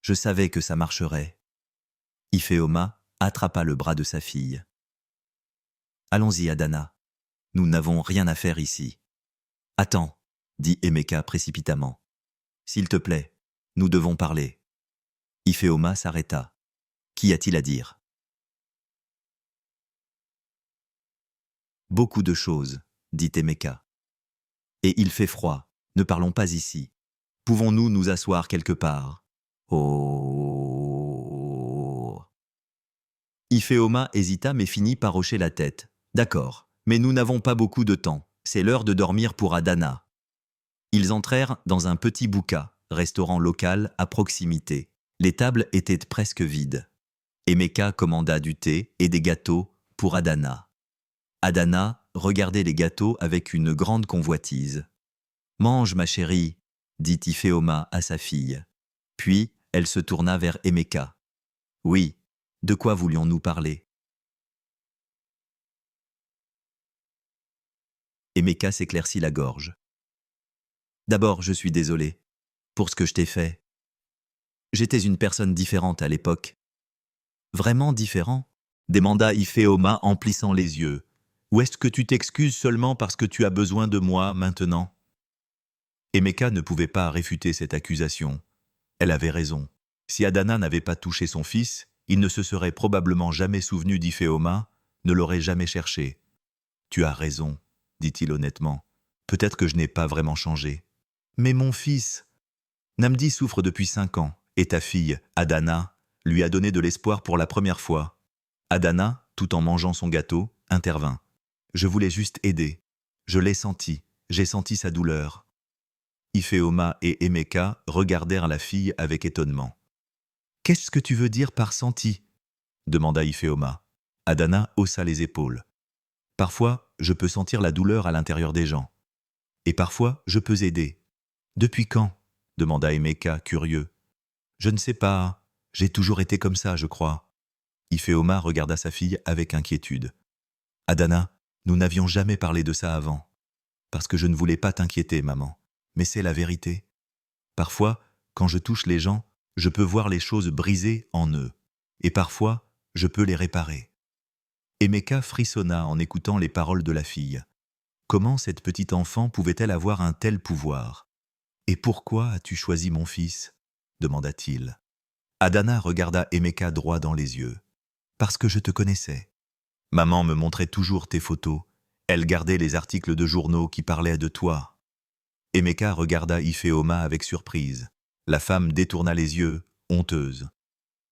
Speaker 1: Je savais que ça marcherait. » Ifeoma attrapa le bras de sa fille. « Allons-y, Adana. Nous n'avons rien à faire ici. »« Attends, » dit Emeka précipitamment. « S'il te plaît, nous devons parler. » Ifeoma s'arrêta. « Qu'y a-t-il à dire ?»« Beaucoup de choses, » dit Emeka. « Et il fait froid. Ne parlons pas ici. Pouvons-nous nous asseoir quelque part ?»« Oh !» Ifeoma hésita mais finit par hocher la tête. « D'accord, mais nous n'avons pas beaucoup de temps. C'est l'heure de dormir pour Adana. » Ils entrèrent dans un petit bouka, restaurant local à proximité. Les tables étaient presque vides. Emeka commanda du thé et des gâteaux pour Adana. Adana regardait les gâteaux avec une grande convoitise. « Mange, ma chérie, » dit Ifeoma à sa fille. Puis, elle se tourna vers Emeka. « Oui, de quoi voulions-nous parler ?» Emeka s'éclaircit la gorge. « D'abord, je suis désolé pour ce que je t'ai fait. J'étais une personne différente à l'époque. »« Vraiment différent ?» demanda Ifeoma en plissant les yeux. « Ou est-ce que tu t'excuses seulement parce que tu as besoin de moi maintenant ?» Emeka ne pouvait pas réfuter cette accusation. Elle avait raison. Si Adana n'avait pas touché son fils, il ne se serait probablement jamais souvenu d'Ifeoma, ne l'aurait jamais cherché. « Tu as raison, » dit-il honnêtement. « Peut-être que je n'ai pas vraiment changé. »« Mais mon fils, Namdi souffre depuis 5 ans, et ta fille, Adana, lui a donné de l'espoir pour la première fois. » Adana, tout en mangeant son gâteau, intervint. « Je voulais juste aider. Je l'ai senti. J'ai senti sa douleur. » Ifeoma et Emeka regardèrent la fille avec étonnement. « Qu'est-ce que tu veux dire par senti ?» demanda Ifeoma. Adana haussa les épaules. « Parfois, je peux sentir la douleur à l'intérieur des gens. Et parfois, je peux aider. »« Depuis quand ?» demanda Emeka, curieux. « Je ne sais pas. J'ai toujours été comme ça, je crois. » Ifeoma regarda sa fille avec inquiétude. « Adana, nous n'avions jamais parlé de ça avant. Parce que je ne voulais pas t'inquiéter, maman. Mais c'est la vérité. Parfois, quand je touche les gens, je peux voir les choses brisées en eux. Et parfois, je peux les réparer. » Emeka frissonna en écoutant les paroles de la fille. Comment cette petite enfant pouvait-elle avoir un tel pouvoir ? « Et pourquoi as-tu choisi mon fils ?» demanda-t-il. Adana regarda Emeka droit dans les yeux. « Parce que je te connaissais. Maman me montrait toujours tes photos. Elle gardait les articles de journaux qui parlaient de toi. » Emeka regarda Ifeoma avec surprise. La femme détourna les yeux, honteuse.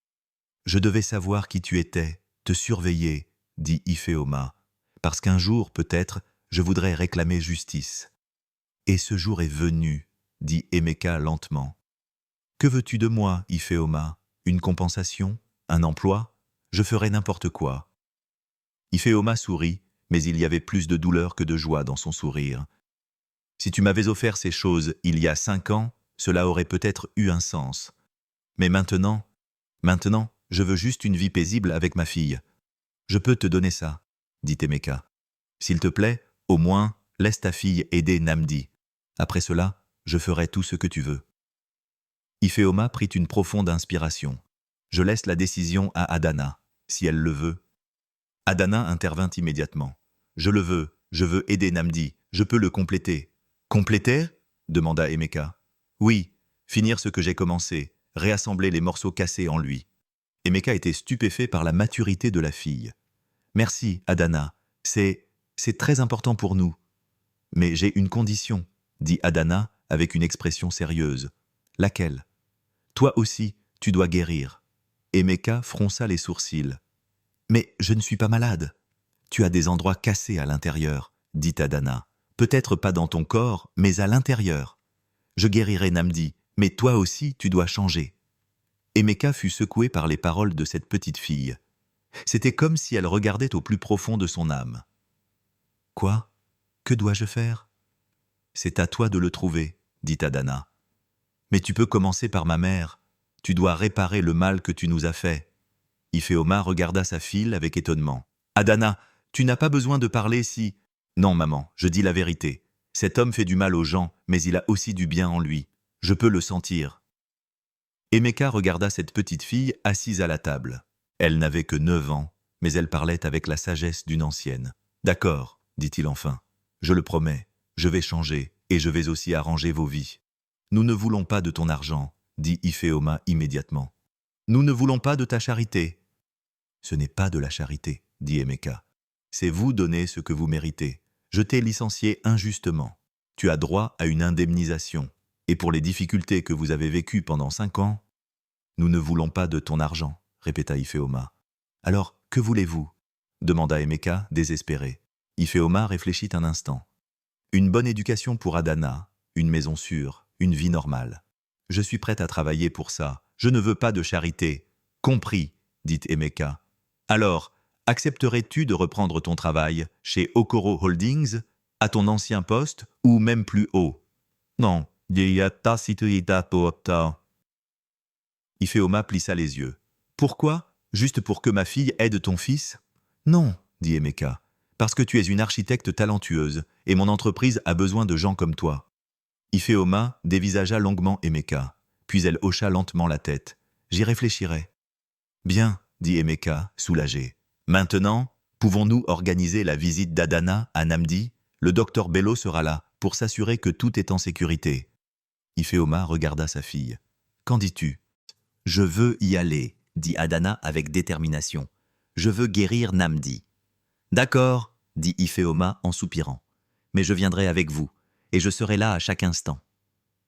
Speaker 1: « Je devais savoir qui tu étais, te surveiller, » dit Ifeoma, « parce qu'un jour, peut-être, je voudrais réclamer justice. » « Et ce jour est venu, » dit Emeka lentement. « Que veux-tu de moi, Ifeoma ? Une compensation ? Un emploi ? Je ferai n'importe quoi. » Ifeoma sourit, mais il y avait plus de douleur que de joie dans son sourire. « Si tu m'avais offert ces choses il y a 5 ans, cela aurait peut-être eu un sens. Mais maintenant, je veux juste une vie paisible avec ma fille. Je peux te donner ça, » dit Emeka. « S'il te plaît, au moins, laisse ta fille aider Namdi. Après cela, je ferai tout ce que tu veux. » Ifeoma prit une profonde inspiration. « Je laisse la décision à Adana, si elle le veut. » Adana intervint immédiatement. « Je le veux, je veux aider Namdi, je peux le compléter. »« Compléter ?» demanda Emeka. « Oui, finir ce que j'ai commencé, réassembler les morceaux cassés en lui. » Emeka était stupéfait par la maturité de la fille. « Merci, Adana, c'est très important pour nous. Mais j'ai une condition, » dit Adana avec une expression sérieuse. « Laquelle ? Toi aussi, tu dois guérir. » Emeka fronça les sourcils. « Mais je ne suis pas malade. Tu as des endroits cassés à l'intérieur, » dit Adana. « Peut-être pas dans ton corps, mais à l'intérieur. Je guérirai Namdi, mais toi aussi, tu dois changer. » Emeka fut secoué par les paroles de cette petite fille. C'était comme si elle regardait au plus profond de son âme. « Quoi? Que dois-je faire ?»« C'est à toi de le trouver, dit Adana. Mais tu peux commencer par ma mère. Tu dois réparer le mal que tu nous as fait. » Ifeoma regarda sa fille avec étonnement. « Adana, tu n'as pas besoin de parler si… » « Non, maman, je dis la vérité. Cet homme fait du mal aux gens, mais il a aussi du bien en lui. Je peux le sentir. » Emeka regarda cette petite fille assise à la table. Elle n'avait que 9 ans, mais elle parlait avec la sagesse d'une ancienne. « D'accord, dit-il enfin. Je le promets, je vais changer et je vais aussi arranger vos vies. Nous ne voulons pas de ton argent, dit Ifeoma immédiatement. Nous ne voulons pas de ta charité. Ce n'est pas de la charité, dit Emeka. C'est vous donner ce que vous méritez. Je t'ai licencié injustement. Tu as droit à une indemnisation. Et pour les difficultés que vous avez vécues pendant 5 ans, nous ne voulons pas de ton argent, répéta Ifeoma. Alors, que voulez-vous? Demanda Emeka, désespéré. Ifeoma réfléchit un instant. Une bonne éducation pour Adana, une maison sûre, une vie normale. Je suis prête à travailler pour ça. Je ne veux pas de charité. Compris, dit Emeka. Alors, accepterais-tu de reprendre ton travail chez Okoro Holdings, à ton ancien poste ou même plus haut? Non, Ifeoma plissa les yeux. Pourquoi? Juste pour que ma fille aide ton fils? Non, dit Emeka, parce que tu es une architecte talentueuse et mon entreprise a besoin de gens comme toi. Ifeoma dévisagea longuement Emeka, puis elle hocha lentement la tête. J'y réfléchirai. Bien, dit Emeka, soulagé. Maintenant, pouvons-nous organiser la visite d'Adana à Namdi? Le docteur Bello sera là pour s'assurer que tout est en sécurité. Ifeoma regarda sa fille. Qu'en dis-tu? Je veux y aller, dit Adana avec détermination. Je veux guérir Namdi. D'accord, dit Ifeoma en soupirant. Mais je viendrai avec vous, et je serai là à chaque instant.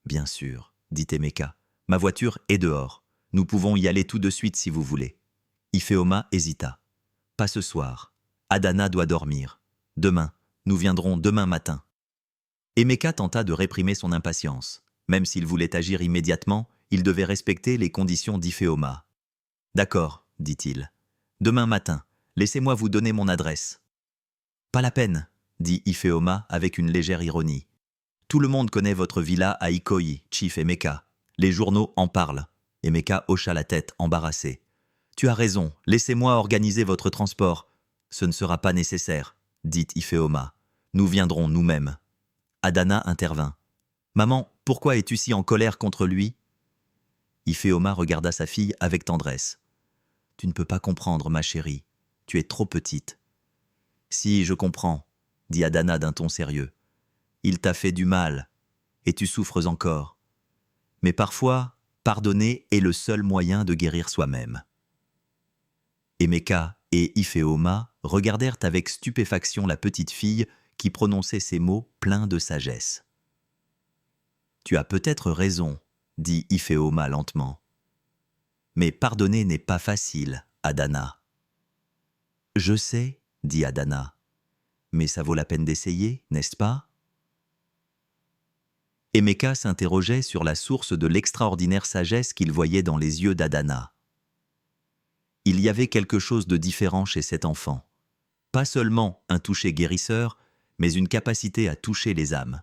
Speaker 1: Bien sûr, dit Emeka. Ma voiture est dehors. Nous pouvons y aller tout de suite si vous voulez. Ifeoma hésita. Pas ce soir. Adana doit dormir. Demain, nous viendrons demain matin. Emeka tenta de réprimer son impatience. Même s'il voulait agir immédiatement, il devait respecter les conditions d'Ifeoma. D'accord, dit-il. Demain matin, laissez-moi vous donner mon adresse. Pas la peine, dit Ifeoma avec une légère ironie. Tout le monde connaît votre villa à Ikoyi, Chief Emeka. Les journaux en parlent. Emeka hocha la tête, embarrassé. Tu as raison, laissez-moi organiser votre transport. Ce ne sera pas nécessaire, dit Ifeoma. Nous viendrons nous-mêmes. Adana intervint. Maman, pourquoi es-tu si en colère contre lui? Ifeoma regarda sa fille avec tendresse. Tu ne peux pas comprendre, ma chérie. Tu es trop petite. Si, je comprends, dit Adana d'un ton sérieux. Il t'a fait du mal, et tu souffres encore. Mais parfois, pardonner est le seul moyen de guérir soi-même. Emeka et Ifeoma regardèrent avec stupéfaction la petite fille qui prononçait ces mots pleins de sagesse. « Tu as peut-être raison, » dit Ifeoma lentement. « Mais pardonner n'est pas facile, Adana. »« Je sais, » dit Adana. « Mais ça vaut la peine d'essayer, n'est-ce pas ?» Emeka s'interrogeait sur la source de l'extraordinaire sagesse qu'il voyait dans les yeux d'Adana. Il y avait quelque chose de différent chez cet enfant. Pas seulement un toucher guérisseur, mais une capacité à toucher les âmes.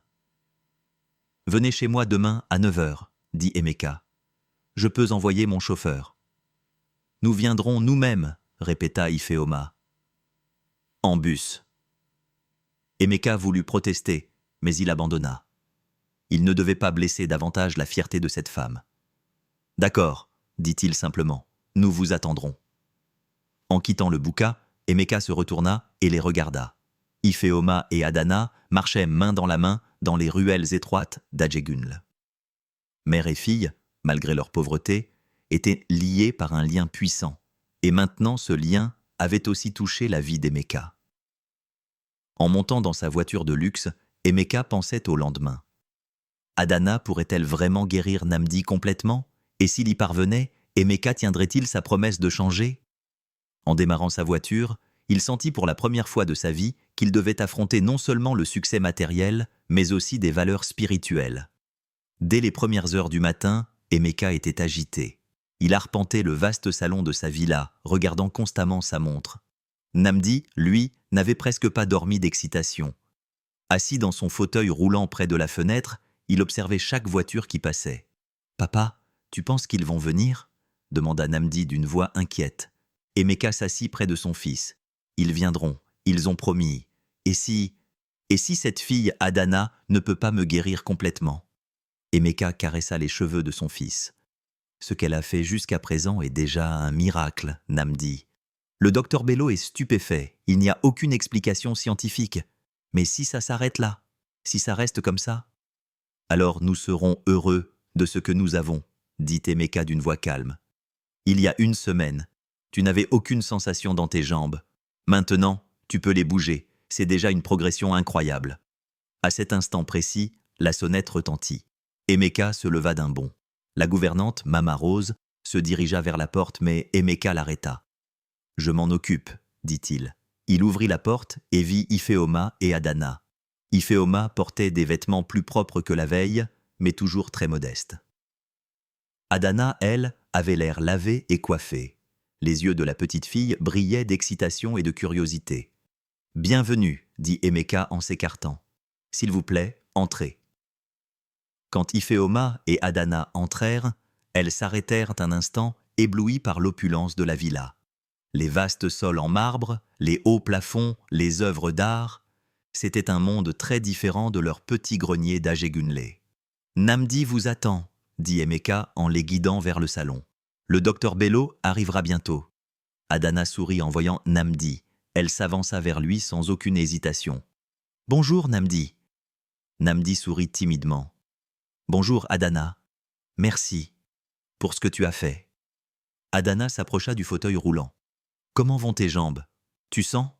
Speaker 1: « Venez chez moi demain à 9 h, dit Emeka. « Je peux envoyer mon chauffeur. »« Nous viendrons nous-mêmes, » répéta Ifeoma. « En bus. » Emeka voulut protester, mais il abandonna. Il ne devait pas blesser davantage la fierté de cette femme. « D'accord, » dit-il simplement, « nous vous attendrons. » En quittant le bouka, Emeka se retourna et les regarda. Ifeoma et Adana marchaient main dans la main dans les ruelles étroites d'Adjegunle. Mère et fille, malgré leur pauvreté, étaient liées par un lien puissant, et maintenant ce lien avait aussi touché la vie d'Emeka. En montant dans sa voiture de luxe, Emeka pensait au lendemain. Adana pourrait-elle vraiment guérir Namdi complètement? Et s'il y parvenait, Emeka tiendrait-il sa promesse de changer? En démarrant sa voiture, il sentit pour la première fois de sa vie qu'il devait affronter non seulement le succès matériel, mais aussi des valeurs spirituelles. Dès les premières heures du matin, Emeka était agité. Il arpentait le vaste salon de sa villa, regardant constamment sa montre. Namdi, lui, n'avait presque pas dormi d'excitation. Assis dans son fauteuil roulant près de la fenêtre, il observait chaque voiture qui passait. « Papa, tu penses qu'ils vont venir ?» demanda Namdi d'une voix inquiète. Emeka s'assit près de son fils. « Ils viendront, ils ont promis. Et si cette fille, Adana, ne peut pas me guérir complètement ?» Emeka caressa les cheveux de son fils. « Ce qu'elle a fait jusqu'à présent est déjà un miracle, Namdi. Le docteur Bello est stupéfait, il n'y a aucune explication scientifique. Mais si ça s'arrête là, si ça reste comme ça, alors nous serons heureux de ce que nous avons, dit Emeka d'une voix calme. Il y a 1 semaine, tu n'avais aucune sensation dans tes jambes. Maintenant, tu peux les bouger, c'est déjà une progression incroyable. À cet instant précis, la sonnette retentit. Emeka se leva d'un bond. La gouvernante, Mama Rose, se dirigea vers la porte, mais Emeka l'arrêta. « Je m'en occupe, dit-il. Il ouvrit la porte et vit Ifeoma et Adana. Ifeoma portait des vêtements plus propres que la veille, mais toujours très modestes. Adana, elle, avait l'air lavée et coiffée. Les yeux de la petite fille brillaient d'excitation et de curiosité. « Bienvenue, dit Emeka en s'écartant. S'il vous plaît, entrez. » Quand Ifeoma et Adana entrèrent, elles s'arrêtèrent un instant, éblouies par l'opulence de la villa. Les vastes sols en marbre, les hauts plafonds, les œuvres d'art, c'était un monde très différent de leur petit grenier d'Ajegunle. « Namdi vous attend, dit Emeka en les guidant vers le salon. Le docteur Bello arrivera bientôt. Adana sourit en voyant Namdi. Elle s'avança vers lui sans aucune hésitation. « Bonjour, Namdi. » Namdi sourit timidement. « Bonjour, Adana. Merci pour ce que tu as fait. » Adana s'approcha du fauteuil roulant. « Comment vont tes jambes? Tu sens ?»«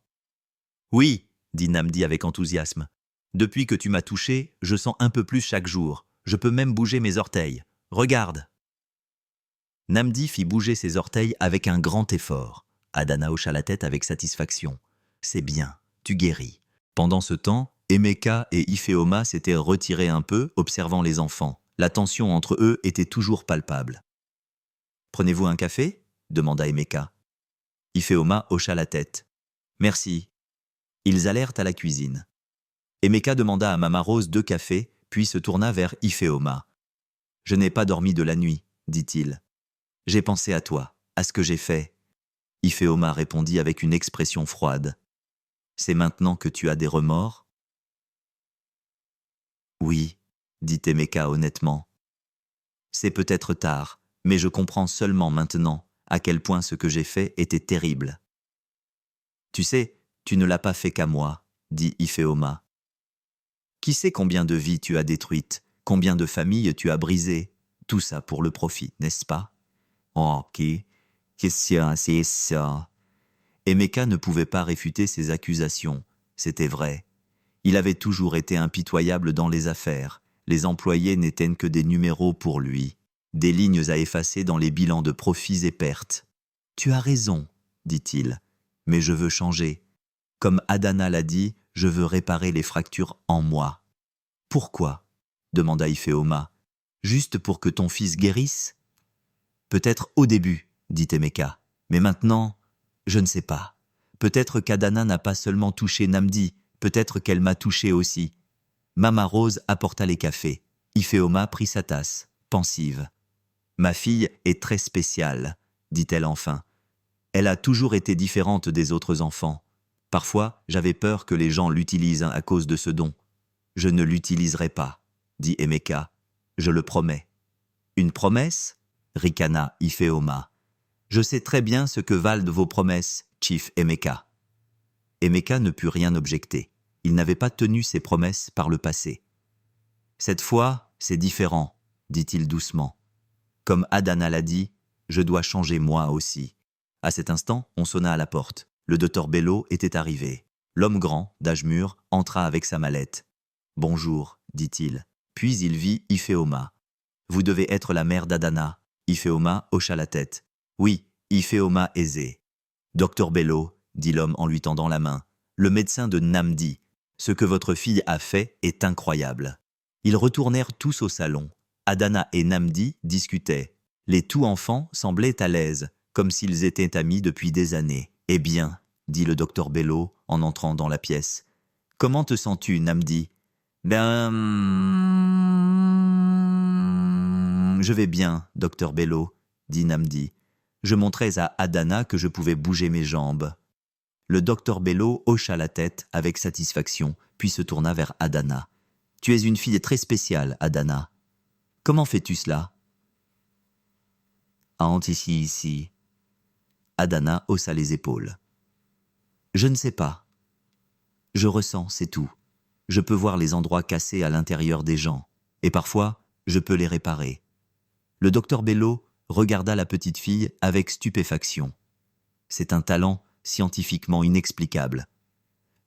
Speaker 1: Oui, » dit Namdi avec enthousiasme. « Depuis que tu m'as touché, je sens un peu plus chaque jour. Je peux même bouger mes orteils. Regarde !» Namdi fit bouger ses orteils avec un grand effort. Adana hocha la tête avec satisfaction. « C'est bien, tu guéris. » Pendant ce temps, Emeka et Ifeoma s'étaient retirés un peu, observant les enfants. La tension entre eux était toujours palpable. « Prenez-vous un café ?» demanda Emeka. Ifeoma hocha la tête. « Merci. » Ils allèrent à la cuisine. Emeka demanda à Mama Rose 2 cafés, puis se tourna vers Ifeoma. « Je n'ai pas dormi de la nuit, dit-il. J'ai pensé à toi, à ce que j'ai fait. » Ifeoma répondit avec une expression froide. « C'est maintenant que tu as des remords ?» « Oui, dit Emeka honnêtement. C'est peut-être tard, mais je comprends seulement maintenant à quel point ce que j'ai fait était terrible. »« Tu sais, tu ne l'as pas fait qu'à moi, dit Ifeoma. Qui sait combien de vies tu as détruites, combien de familles tu as brisées, tout ça pour le profit, n'est-ce pas? » « Ok, c'est ça. » Emeka ne pouvait pas réfuter ces accusations, c'était vrai. Il avait toujours été impitoyable dans les affaires. Les employés n'étaient que des numéros pour lui, des lignes à effacer dans les bilans de profits et pertes. « Tu as raison, dit-il, mais je veux changer. Comme Adana l'a dit, je veux réparer les fractures en moi. »« Pourquoi ?» demanda Ifeoma. « Juste pour que ton fils guérisse ?»« Peut-être au début, dit Emeka, mais maintenant, je ne sais pas. Peut-être qu'Adana n'a pas seulement touché Namdi, peut-être qu'elle m'a touché aussi. » Mama Rose apporta les cafés. Ifeoma prit sa tasse, pensive. « Ma fille est très spéciale, dit-elle enfin. Elle a toujours été différente des autres enfants. Parfois, j'avais peur que les gens l'utilisent à cause de ce don. Je ne l'utiliserai pas, dit Emeka. Je le promets. »« Une promesse ?» ricana Ifeoma. « Je sais très bien ce que valent vos promesses, Chief Emeka. » Emeka ne put rien objecter. Il n'avait pas tenu ses promesses par le passé. « Cette fois, c'est différent, dit-il doucement. Comme Adana l'a dit, je dois changer moi aussi. » À cet instant, on sonna à la porte. Le docteur Bello était arrivé. L'homme grand, d'âge mûr, entra avec sa mallette. « Bonjour, dit-il. Puis il vit Ifeoma. « Vous devez être la mère d'Adana. » Ifeoma hocha la tête. « Oui, Ifeoma aisé. »« Docteur Bello, dit l'homme en lui tendant la main, le médecin de Namdi. Ce que votre fille a fait est incroyable. » Ils retournèrent tous au salon. Adana et Namdi discutaient. Les tout enfants semblaient à l'aise, comme s'ils étaient amis depuis des années. « Eh bien, » dit le docteur Bello en entrant dans la pièce. « Comment te sens-tu, Namdi ?»« Ben... je vais bien, docteur Bello, » dit Namdi. Je montrais à Adana que je pouvais bouger mes jambes. Le docteur Bello hocha la tête avec satisfaction, puis se tourna vers Adana. « Tu es une fille très spéciale, Adana. Comment fais-tu cela ?»« Ici. » Adana haussa les épaules. « Je ne sais pas. Je ressens, c'est tout. Je peux voir les endroits cassés à l'intérieur des gens, et parfois, je peux les réparer. » Le docteur Bello regarda la petite fille avec stupéfaction. « C'est un talent scientifiquement inexplicable. »«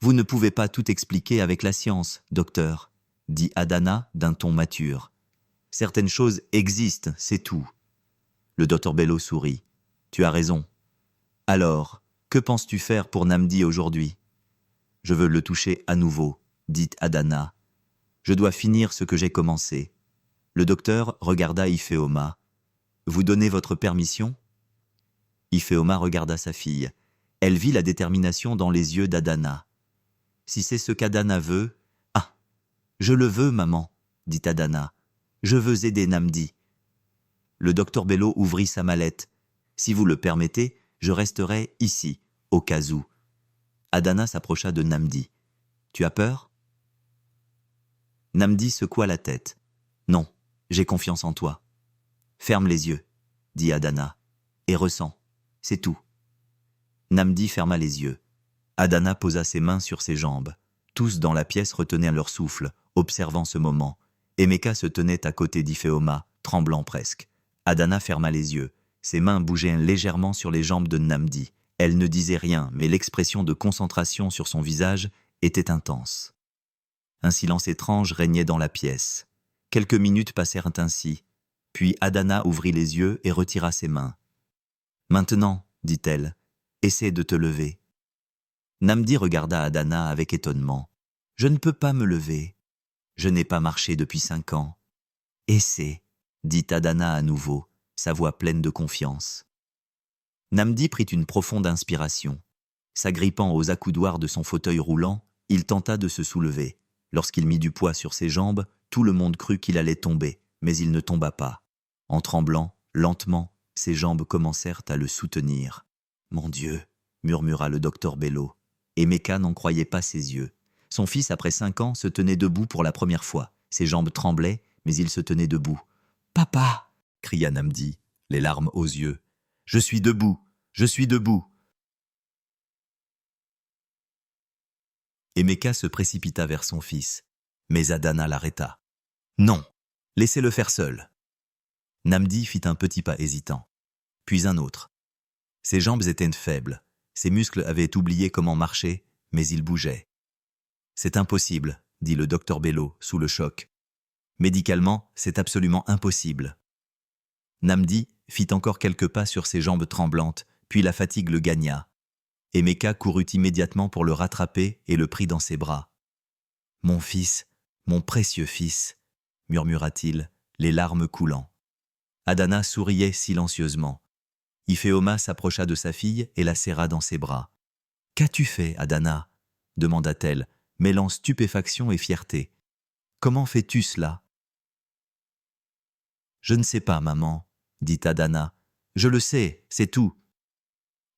Speaker 1: Vous ne pouvez pas tout expliquer avec la science, docteur, » dit Adana d'un ton mature. « Certaines choses existent, c'est tout. » Le docteur Bello sourit. « Tu as raison. Alors, que penses-tu faire pour Namdi aujourd'hui ?»« Je veux le toucher à nouveau, » dit Adana. « Je dois finir ce que j'ai commencé. » Le docteur regarda Ifeoma. « Vous donnez votre permission ?» Ifeoma regarda sa fille. Elle vit la détermination dans les yeux d'Adana. « Si c'est ce qu'Adana veut... »« Ah, je le veux, maman, » dit Adana. « Je veux aider Namdi. » Le docteur Bello ouvrit sa mallette. « Si vous le permettez, je resterai ici, au cas où. » Adana s'approcha de Namdi. « Tu as peur ?» Namdi secoua la tête. « Non, j'ai confiance en toi. »« Ferme les yeux, » dit Adana, « et ressens, c'est tout. » Namdi ferma les yeux. Adana posa ses mains sur ses jambes. Tous dans la pièce retenaient leur souffle, observant ce moment. Emeka se tenait à côté d'Ifeoma, tremblant presque. Adana ferma les yeux. Ses mains bougeaient légèrement sur les jambes de Namdi. Elle ne disait rien, mais l'expression de concentration sur son visage était intense. Un silence étrange régnait dans la pièce. Quelques minutes passèrent ainsi. Puis Adana ouvrit les yeux et retira ses mains. « Maintenant, » dit-elle, « essaie de te lever. » Namdi regarda Adana avec étonnement. « Je ne peux pas me lever. Je n'ai pas marché depuis 5 ans. »« Essaie, » dit Adana à nouveau, sa voix pleine de confiance. Namdi prit une profonde inspiration. S'agrippant aux accoudoirs de son fauteuil roulant, il tenta de se soulever. Lorsqu'il mit du poids sur ses jambes, tout le monde crut qu'il allait tomber, mais il ne tomba pas. En tremblant, lentement, ses jambes commencèrent à le soutenir. « Mon Dieu !» murmura le docteur Bello. Emeka n'en croyait pas ses yeux. Son fils, après 5 ans, se tenait debout pour la première fois. Ses jambes tremblaient, mais il se tenait debout. « Papa !» cria Namdi, les larmes aux yeux. « Je suis debout, je suis debout !» Emeka se précipita vers son fils, mais Adana l'arrêta. « Non, laissez-le faire seul. » Namdi fit un petit pas hésitant, puis un autre. Ses jambes étaient faibles, ses muscles avaient oublié comment marcher, mais ils bougeaient. « C'est impossible, » dit le docteur Bello, sous le choc. « Médicalement, c'est absolument impossible. » Namdi fit encore quelques pas sur ses jambes tremblantes, puis la fatigue le gagna. Emeka courut immédiatement pour le rattraper et le prit dans ses bras. « Mon fils, mon précieux fils !» murmura-t-il, les larmes coulant. Adana souriait silencieusement. Ifeoma s'approcha de sa fille et la serra dans ses bras. « Qu'as-tu fait, Adana ?» demanda-t-elle, mêlant stupéfaction et fierté. « Comment fais-tu cela ?»« Je ne sais pas, maman, » dit Adana. « Je le sais, c'est tout. »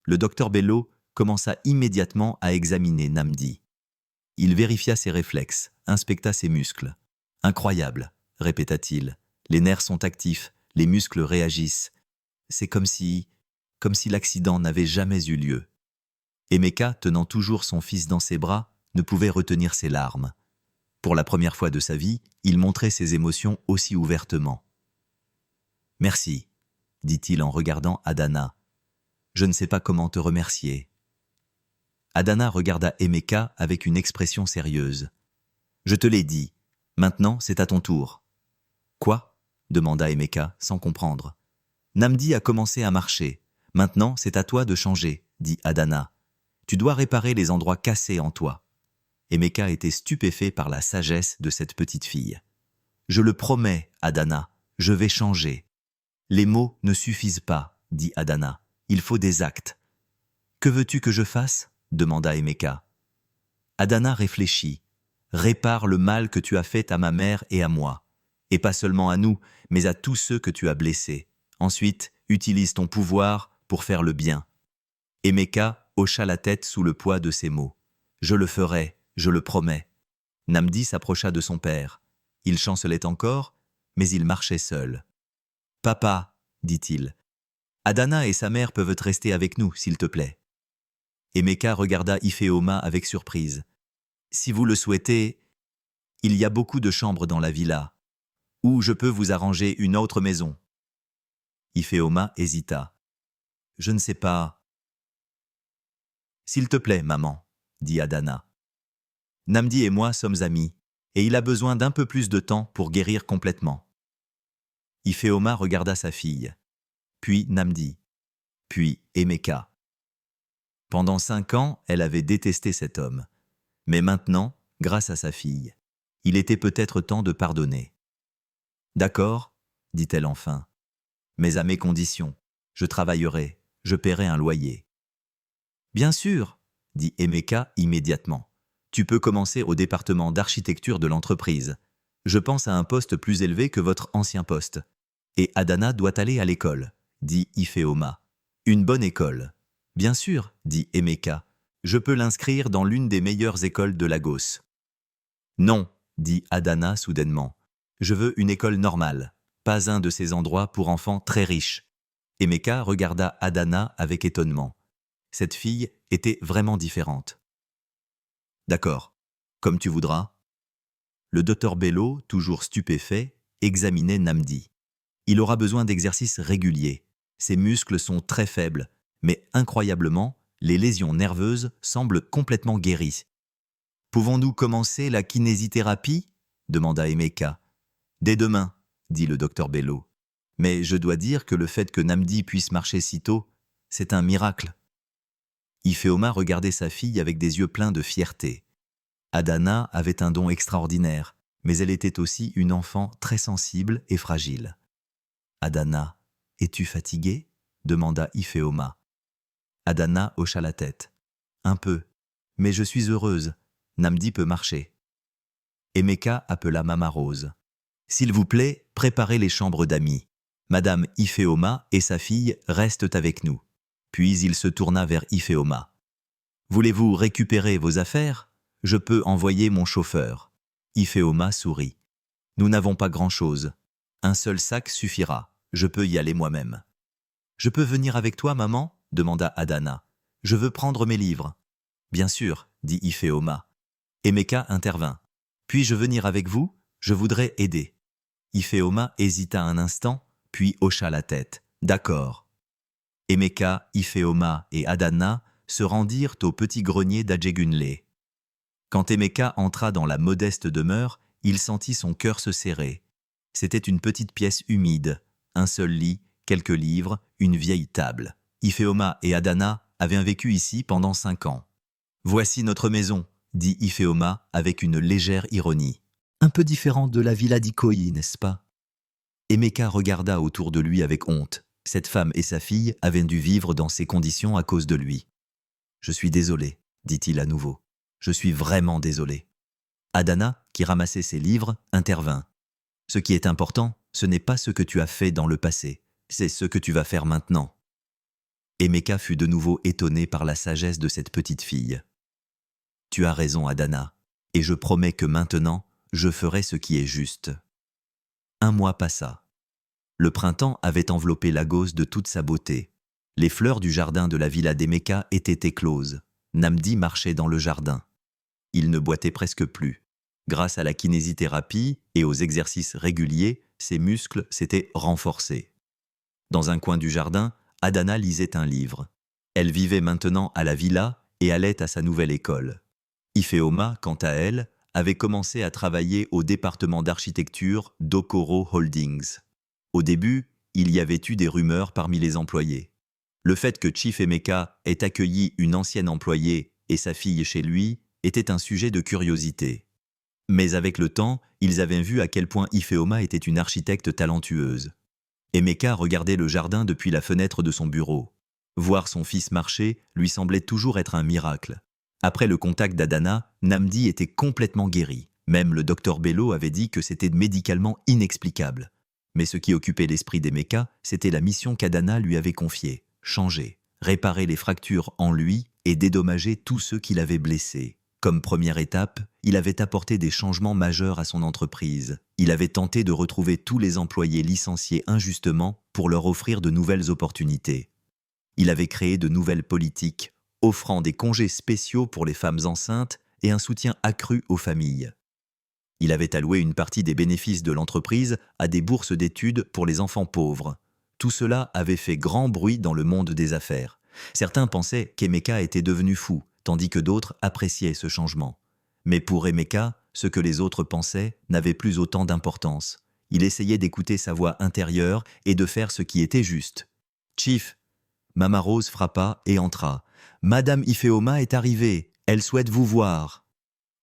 Speaker 1: Le docteur Bello commença immédiatement à examiner Namdi. Il vérifia ses réflexes, inspecta ses muscles. « Incroyable, » répéta-t-il. « Les nerfs sont actifs, les muscles réagissent. C'est comme si l'accident n'avait jamais eu lieu. » Emeka, tenant toujours son fils dans ses bras, ne pouvait retenir ses larmes. Pour la première fois de sa vie, il montrait ses émotions aussi ouvertement. « Merci, » dit-il en regardant Adana. « Je ne sais pas comment te remercier. » Adana regarda Emeka avec une expression sérieuse. « Je te l'ai dit. Maintenant, c'est à ton tour. »« Quoi ?» demanda Emeka, sans comprendre. « Namdi a commencé à marcher. Maintenant, c'est à toi de changer, » dit Adana. « Tu dois réparer les endroits cassés en toi. » Emeka était stupéfait par la sagesse de cette petite fille. « Je le promets, Adana, je vais changer. » Les mots ne suffisent pas, dit Adana. Il faut des actes. Que veux-tu que je fasse demanda Emeka. Adana réfléchit. Répare le mal que tu as fait à ma mère et à moi. Et pas seulement à nous, mais à tous ceux que tu as blessés. Ensuite, utilise ton pouvoir pour faire le bien. Emeka hocha la tête sous le poids de ces mots. Je le ferai, je le promets. Namdi s'approcha de son père. Il chancelait encore, mais il marchait seul. Papa, dit-il, Adana et sa mère peuvent rester avec nous, s'il te plaît. Emeka regarda Ifeoma avec surprise. Si vous le souhaitez, il y a beaucoup de chambres dans la villa, ou je peux vous arranger une autre maison. Ifeoma hésita. Je ne sais pas. S'il te plaît, maman, dit Adana. Namdi et moi sommes amis, et il a besoin d'un peu plus de temps pour guérir complètement. Ifeoma regarda sa fille, puis Namdi, puis Emeka. Pendant 5 ans, elle avait détesté cet homme. Mais maintenant, grâce à sa fille, il était peut-être temps de pardonner. D'accord, dit-elle enfin, mais à mes conditions. Je travaillerai, je paierai un loyer. Bien sûr, dit Emeka immédiatement. Tu peux commencer au département d'architecture de l'entreprise. Je pense à un poste plus élevé que votre ancien poste. Et Adana doit aller à l'école, dit Ifeoma. Une bonne école. Bien sûr, dit Emeka. Je peux l'inscrire dans l'une des meilleures écoles de Lagos. Non, dit Adana soudainement. Je veux une école normale, pas un de ces endroits pour enfants très riches. Emeka regarda Adana avec étonnement. Cette fille était vraiment différente. D'accord, comme tu voudras. Le docteur Bello, toujours stupéfait, examinait Namdi. Il aura besoin d'exercices réguliers. Ses muscles sont très faibles, mais incroyablement, les lésions nerveuses semblent complètement guéries. Pouvons-nous commencer la kinésithérapie demanda Emeka. Dès demain, dit le docteur Bello. Mais je dois dire que le fait que Namdi puisse marcher si tôt, c'est un miracle. Ifeoma regardait sa fille avec des yeux pleins de fierté. Adana avait un don extraordinaire, mais elle était aussi une enfant très sensible et fragile. Adana, es-tu fatiguée demanda Ifeoma. Adana hocha la tête. Un peu, mais je suis heureuse. Namdi peut marcher. Emeka appela Mama Rose. S'il vous plaît, préparez les chambres d'amis. Madame Ifeoma et sa fille restent avec nous. Puis il se tourna vers Ifeoma. Voulez-vous récupérer vos affaires ? Je peux envoyer mon chauffeur. Ifeoma sourit. Nous n'avons pas grand-chose. Un seul sac suffira. Je peux y aller moi-même. Je peux venir avec toi, maman ? demanda Adana. Je veux prendre mes livres. Bien sûr, dit Ifeoma. Emeka intervint. Puis-je venir avec vous ? Je voudrais aider. Ifeoma hésita un instant, puis hocha la tête. D'accord. Emeka, Ifeoma et Adana se rendirent au petit grenier d'Adjegunle. Quand Emeka entra dans la modeste demeure, il sentit son cœur se serrer. C'était une petite pièce humide, un seul lit, quelques livres, une vieille table. Ifeoma et Adana avaient vécu ici pendant 5 ans. « Voici notre maison », dit Ifeoma avec une légère ironie. Un peu différente de la villa d'Ikoyi, n'est-ce pas ? Emeka regarda autour de lui avec honte. Cette femme et sa fille avaient dû vivre dans ces conditions à cause de lui. « Je suis désolé, dit-il à nouveau. Je suis vraiment désolé. » Adana, qui ramassait ses livres, intervint. « Ce qui est important, ce n'est pas ce que tu as fait dans le passé, c'est ce que tu vas faire maintenant. » Emeka fut de nouveau étonné par la sagesse de cette petite fille. « Tu as raison, Adana, et je promets que maintenant, je ferai ce qui est juste. » 1 mois passa. Le printemps avait enveloppé Lagos de toute sa beauté. Les fleurs du jardin de la villa d'Emeka étaient écloses. Namdi marchait dans le jardin. Il ne boitait presque plus. Grâce à la kinésithérapie et aux exercices réguliers, ses muscles s'étaient renforcés. Dans un coin du jardin, Adana lisait un livre. Elle vivait maintenant à la villa et allait à sa nouvelle école. Ifeoma, quant à elle, avait commencé à travailler au département d'architecture d'Okoro Holdings. Au début, il y avait eu des rumeurs parmi les employés. Le fait que Chief Emeka ait accueilli une ancienne employée et sa fille chez lui était un sujet de curiosité. Mais avec le temps, ils avaient vu à quel point Ifeoma était une architecte talentueuse. Emeka regardait le jardin depuis la fenêtre de son bureau. Voir son fils marcher lui semblait toujours être un miracle. Après le contact d'Adana, Namdi était complètement guéri. Même le docteur Bello avait dit que c'était médicalement inexplicable. Mais ce qui occupait l'esprit d'Emeka, c'était la mission qu'Adana lui avait confiée. Changer, réparer les fractures en lui et dédommager tous ceux qui l'avaient blessé. Comme première étape, il avait apporté des changements majeurs à son entreprise. Il avait tenté de retrouver tous les employés licenciés injustement pour leur offrir de nouvelles opportunités. Il avait créé de nouvelles politiques, offrant des congés spéciaux pour les femmes enceintes et un soutien accru aux familles. Il avait alloué une partie des bénéfices de l'entreprise à des bourses d'études pour les enfants pauvres. Tout cela avait fait grand bruit dans le monde des affaires. Certains pensaient qu'Emeka était devenu fou, tandis que d'autres appréciaient ce changement. Mais pour Emeka, ce que les autres pensaient n'avait plus autant d'importance. Il essayait d'écouter sa voix intérieure et de faire ce qui était juste. « Chief !» Mama Rose frappa et entra. « Madame Ifeoma est arrivée, elle souhaite vous voir. »«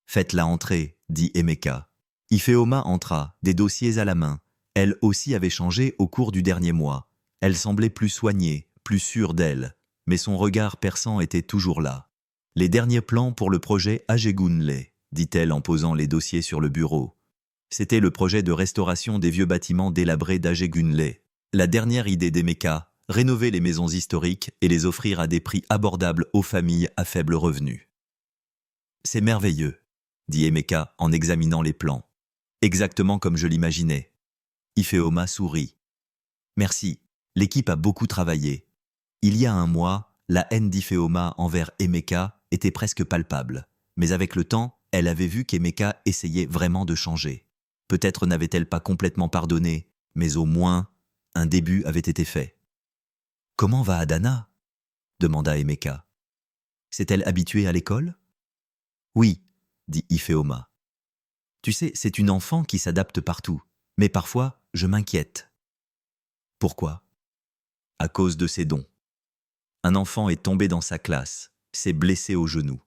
Speaker 1: Faites-la entrer, » dit Emeka. Ifeoma entra, des dossiers à la main. Elle aussi avait changé au cours du dernier mois. Elle semblait plus soignée, plus sûre d'elle, mais son regard perçant était toujours là. « Les derniers plans pour le projet Ajegunle, » dit-elle en posant les dossiers sur le bureau. C'était le projet de restauration des vieux bâtiments délabrés d'Ajegunle. La dernière idée d'Emeka, rénover les maisons historiques et les offrir à des prix abordables aux familles à faible revenu. « C'est merveilleux, » dit Emeka en examinant les plans. « Exactement comme je l'imaginais. » Ifeoma sourit. « Merci, l'équipe a beaucoup travaillé. » Il y a un mois, la haine d'Ifeoma envers Emeka était presque palpable. Mais avec le temps, elle avait vu qu'Emeka essayait vraiment de changer. Peut-être n'avait-elle pas complètement pardonné, mais au moins, un début avait été fait. « Comment va Adana ?» demanda Emeka. « S'est-elle habituée à l'école ?»« Oui, » dit Ifeoma. « Tu sais, c'est une enfant qui s'adapte partout, mais parfois, je m'inquiète. »« Pourquoi ?»« À cause de ses dons. Un enfant est tombé dans sa classe, s'est blessé au genou.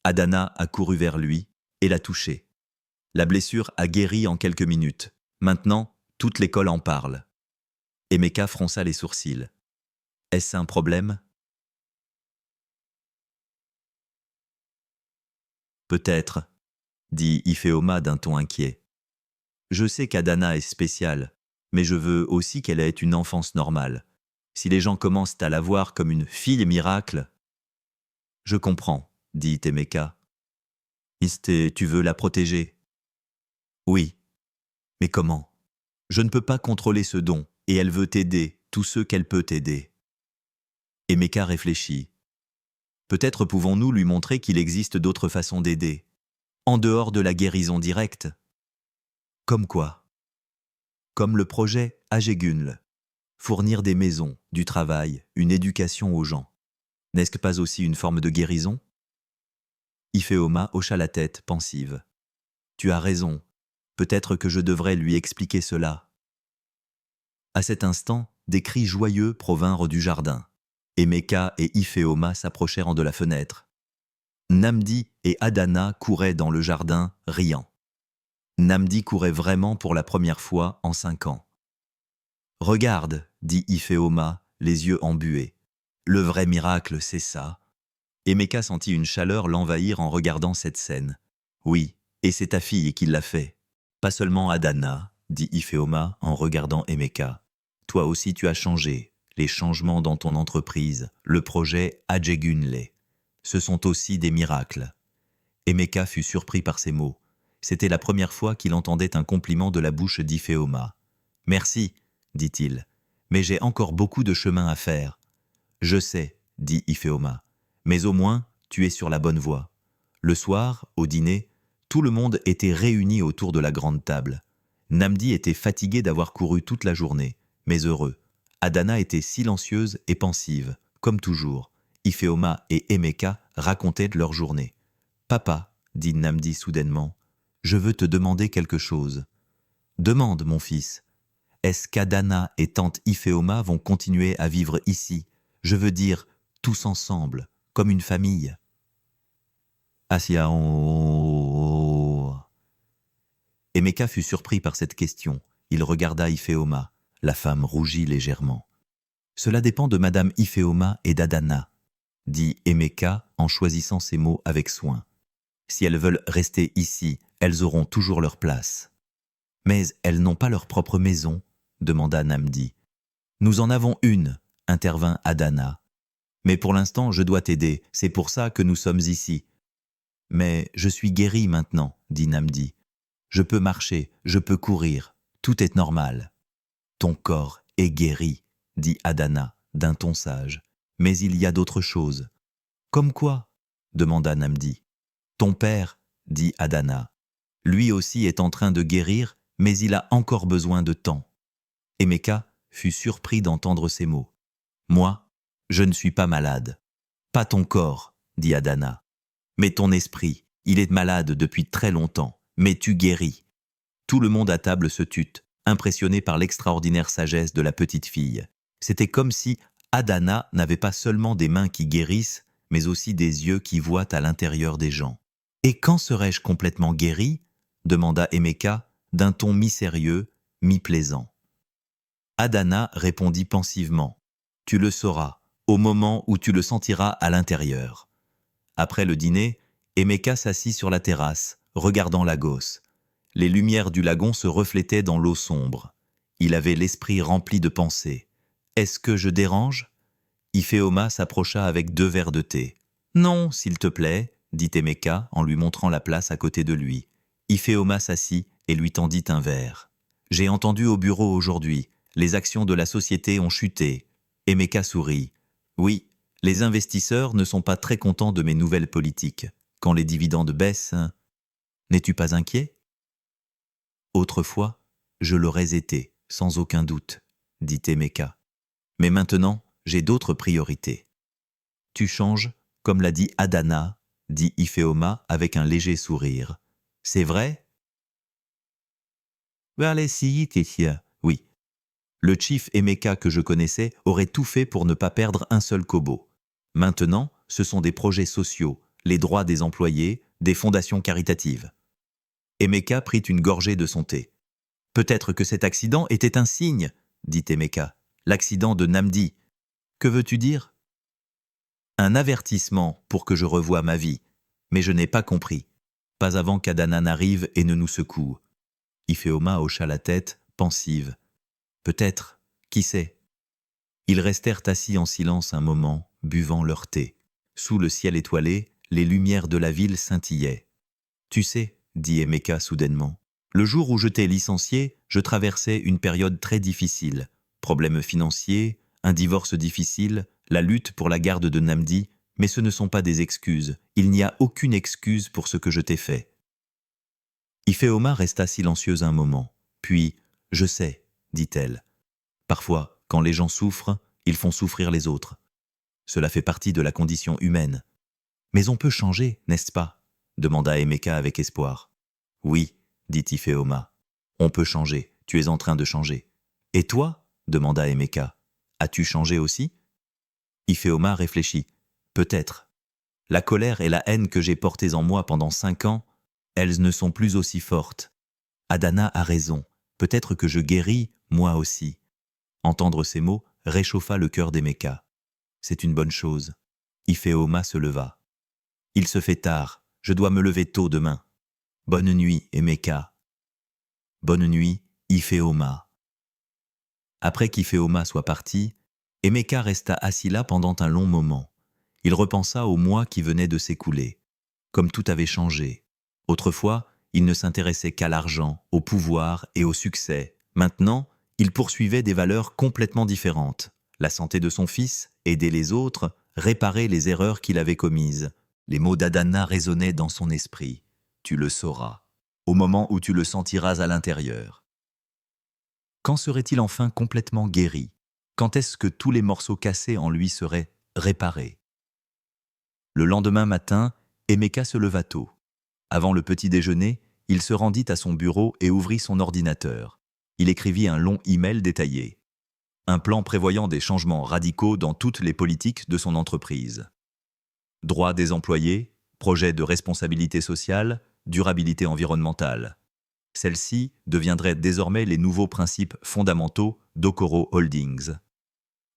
Speaker 1: Adana a couru vers lui et l'a touché. La blessure a guéri en quelques minutes. Maintenant, toute l'école en parle. » Emeka fronça les sourcils. « Est-ce un problème ?»« Peut-être, » dit Ifeoma d'un ton inquiet. « Je sais qu'Adana est spéciale, mais je veux aussi qu'elle ait une enfance normale. Si les gens commencent à la voir comme une fille miracle... »« Je comprends, » dit Emeka. « Tu veux la protéger ?»« Oui. Mais comment ? Je ne peux pas contrôler ce don, et elle veut aider tous ceux qu'elle peut aider. » Emeka réfléchit. « Peut-être pouvons-nous lui montrer qu'il existe d'autres façons d'aider, en dehors de la guérison directe. » »« Comme quoi ? » ?»« Comme le projet Ajegunle. Fournir des maisons, du travail, une éducation aux gens. N'est-ce pas aussi une forme de guérison ? » Ifeoma hocha la tête, pensive. « Tu as raison. Peut-être que je devrais lui expliquer cela. » À cet instant, des cris joyeux provinrent du jardin. Emeka et Ifeoma s'approchèrent de la fenêtre. Namdi et Adana couraient dans le jardin, riant. Namdi courait vraiment pour la première fois en 5 ans. « Regarde, » dit Ifeoma, les yeux embués. « Le vrai miracle, c'est ça. » Emeka sentit une chaleur l'envahir en regardant cette scène. « Oui, et c'est ta fille qui l'a fait. Pas seulement Adana, » dit Ifeoma en regardant Emeka. « Toi aussi tu as changé. Les changements dans ton entreprise, le projet Ajegunle. Ce sont aussi des miracles. » Emeka fut surpris par ces mots. C'était la première fois qu'il entendait un compliment de la bouche d'Ifeoma. « Merci, » dit-il, « mais j'ai encore beaucoup de chemin à faire. »« Je sais, » dit Ifeoma, « mais au moins, tu es sur la bonne voie. » Le soir, au dîner, tout le monde était réuni autour de la grande table. Namdi était fatigué d'avoir couru toute la journée, mais heureux. Adana était silencieuse et pensive, comme toujours. Ifeoma et Emeka racontaient leur journée. « Papa, » dit Namdi soudainement, « je veux te demander quelque chose. »« Demande, mon fils. Est-ce qu'Adana et tante Ifeoma vont continuer à vivre ici, je veux dire, tous ensemble, comme une famille ?» Emeka fut surpris par cette question. Il regarda Ifeoma. La femme rougit légèrement. Cela dépend de Madame Ifeoma et d'Adana, dit Emeka en choisissant ses mots avec soin. Si elles veulent rester ici, elles auront toujours leur place. Mais elles n'ont pas leur propre maison, demanda Namdi. Nous en avons une, intervint Adana. Mais pour l'instant, je dois t'aider, c'est pour ça que nous sommes ici. Mais je suis guéri maintenant, dit Namdi. Je peux marcher, je peux courir, tout est normal. Ton corps est guéri, dit Adana, d'un ton sage. Mais il y a d'autres choses. Comme quoi? Demanda Namdi. Ton père, dit Adana. Lui aussi est en train de guérir, mais il a encore besoin de temps. Emeka fut surpris d'entendre ces mots. Moi, je ne suis pas malade. Pas ton corps, dit Adana. Mais ton esprit, il est malade depuis très longtemps, mais tu guéris. Tout le monde à table se tut, impressionné par l'extraordinaire sagesse de la petite fille. C'était comme si Adana n'avait pas seulement des mains qui guérissent, mais aussi des yeux qui voient à l'intérieur des gens. Et quand serai-je complètement guéri? Demanda Emeka d'un ton mi-sérieux, mi-plaisant. Adana répondit pensivement. Tu le sauras, au moment où tu le sentiras à l'intérieur. Après le dîner, Emeka s'assit sur la terrasse, regardant Lagos. Les lumières du lagon se reflétaient dans l'eau sombre. Il avait l'esprit rempli de pensées. Est-ce que je dérange? Ifeoma s'approcha avec 2 verres de thé. Non, s'il te plaît, dit Emeka en lui montrant la place à côté de lui. Ifeoma s'assit et lui tendit un verre. J'ai entendu au bureau aujourd'hui, les actions de la société ont chuté. Emeka sourit. Oui, les investisseurs ne sont pas très contents de mes nouvelles politiques. Quand les dividendes baissent, n'es-tu pas inquiet? Autrefois, je l'aurais été, sans aucun doute, dit Emeka. Mais maintenant, j'ai d'autres priorités. Tu changes, comme l'a dit Adana, dit Ifeoma avec un léger sourire. C'est vrai? Oui. Le chief Emeka que je connaissais aurait tout fait pour ne pas perdre un seul kobo. Maintenant, ce sont des projets sociaux, les droits des employés, des fondations caritatives. Emeka prit une gorgée de son thé. Peut-être que cet accident était un signe, dit Emeka. L'accident de Namdi. Que veux-tu dire? Un avertissement pour que je revoie ma vie. Mais je n'ai pas compris. Pas avant qu'Adana n'arrive et ne nous secoue. Ifeoma hocha la tête, pensive. Peut-être, qui sait? Ils restèrent assis en silence un moment, buvant leur thé. Sous le ciel étoilé, les lumières de la ville scintillaient. Tu sais, dit Emeka soudainement, le jour où je t'ai licencié, je traversais une période très difficile. Problèmes financiers, un divorce difficile, la lutte pour la garde de Namdi, mais ce ne sont pas des excuses. Il n'y a aucune excuse pour ce que je t'ai fait. Ifeoma resta silencieuse un moment. Puis, je sais, dit-elle. Parfois, quand les gens souffrent, ils font souffrir les autres. Cela fait partie de la condition humaine. Mais on peut changer, n'est-ce pas? Demanda Emeka avec espoir. Oui, dit Ifeoma. On peut changer, tu es en train de changer. Et toi? Demanda Emeka. As-tu changé aussi? Ifeoma réfléchit. Peut-être. La colère et la haine que j'ai portées en moi pendant 5 ans, elles ne sont plus aussi fortes. Adana a raison. Peut-être que je guéris, moi aussi. Entendre ces mots réchauffa le cœur d'Emeka. C'est une bonne chose. Ifeoma se leva. Il se fait tard. Je dois me lever tôt demain. Bonne nuit, Emeka. Bonne nuit, Ifeoma. Après qu'Ifeoma soit parti, Emeka resta assis là pendant un long moment. Il repensa aux mois qui venaient de s'écouler. Comme tout avait changé. Autrefois, il ne s'intéressait qu'à l'argent, au pouvoir et au succès. Maintenant, il poursuivait des valeurs complètement différentes. La santé de son fils, aider les autres, réparer les erreurs qu'il avait commises. Les mots d'Adana résonnaient dans son esprit. Tu le sauras, au moment où tu le sentiras à l'intérieur. Quand serait-il enfin complètement guéri? Quand est-ce que tous les morceaux cassés en lui seraient réparés? Le lendemain matin, Emeka se leva tôt. Avant le petit déjeuner, il se rendit à son bureau et ouvrit son ordinateur. Il écrivit un long email détaillé. Un plan prévoyant des changements radicaux dans toutes les politiques de son entreprise. Droits des employés, projet de responsabilité sociale, durabilité environnementale. Celles-ci deviendraient désormais les nouveaux principes fondamentaux d'Okoro Holdings.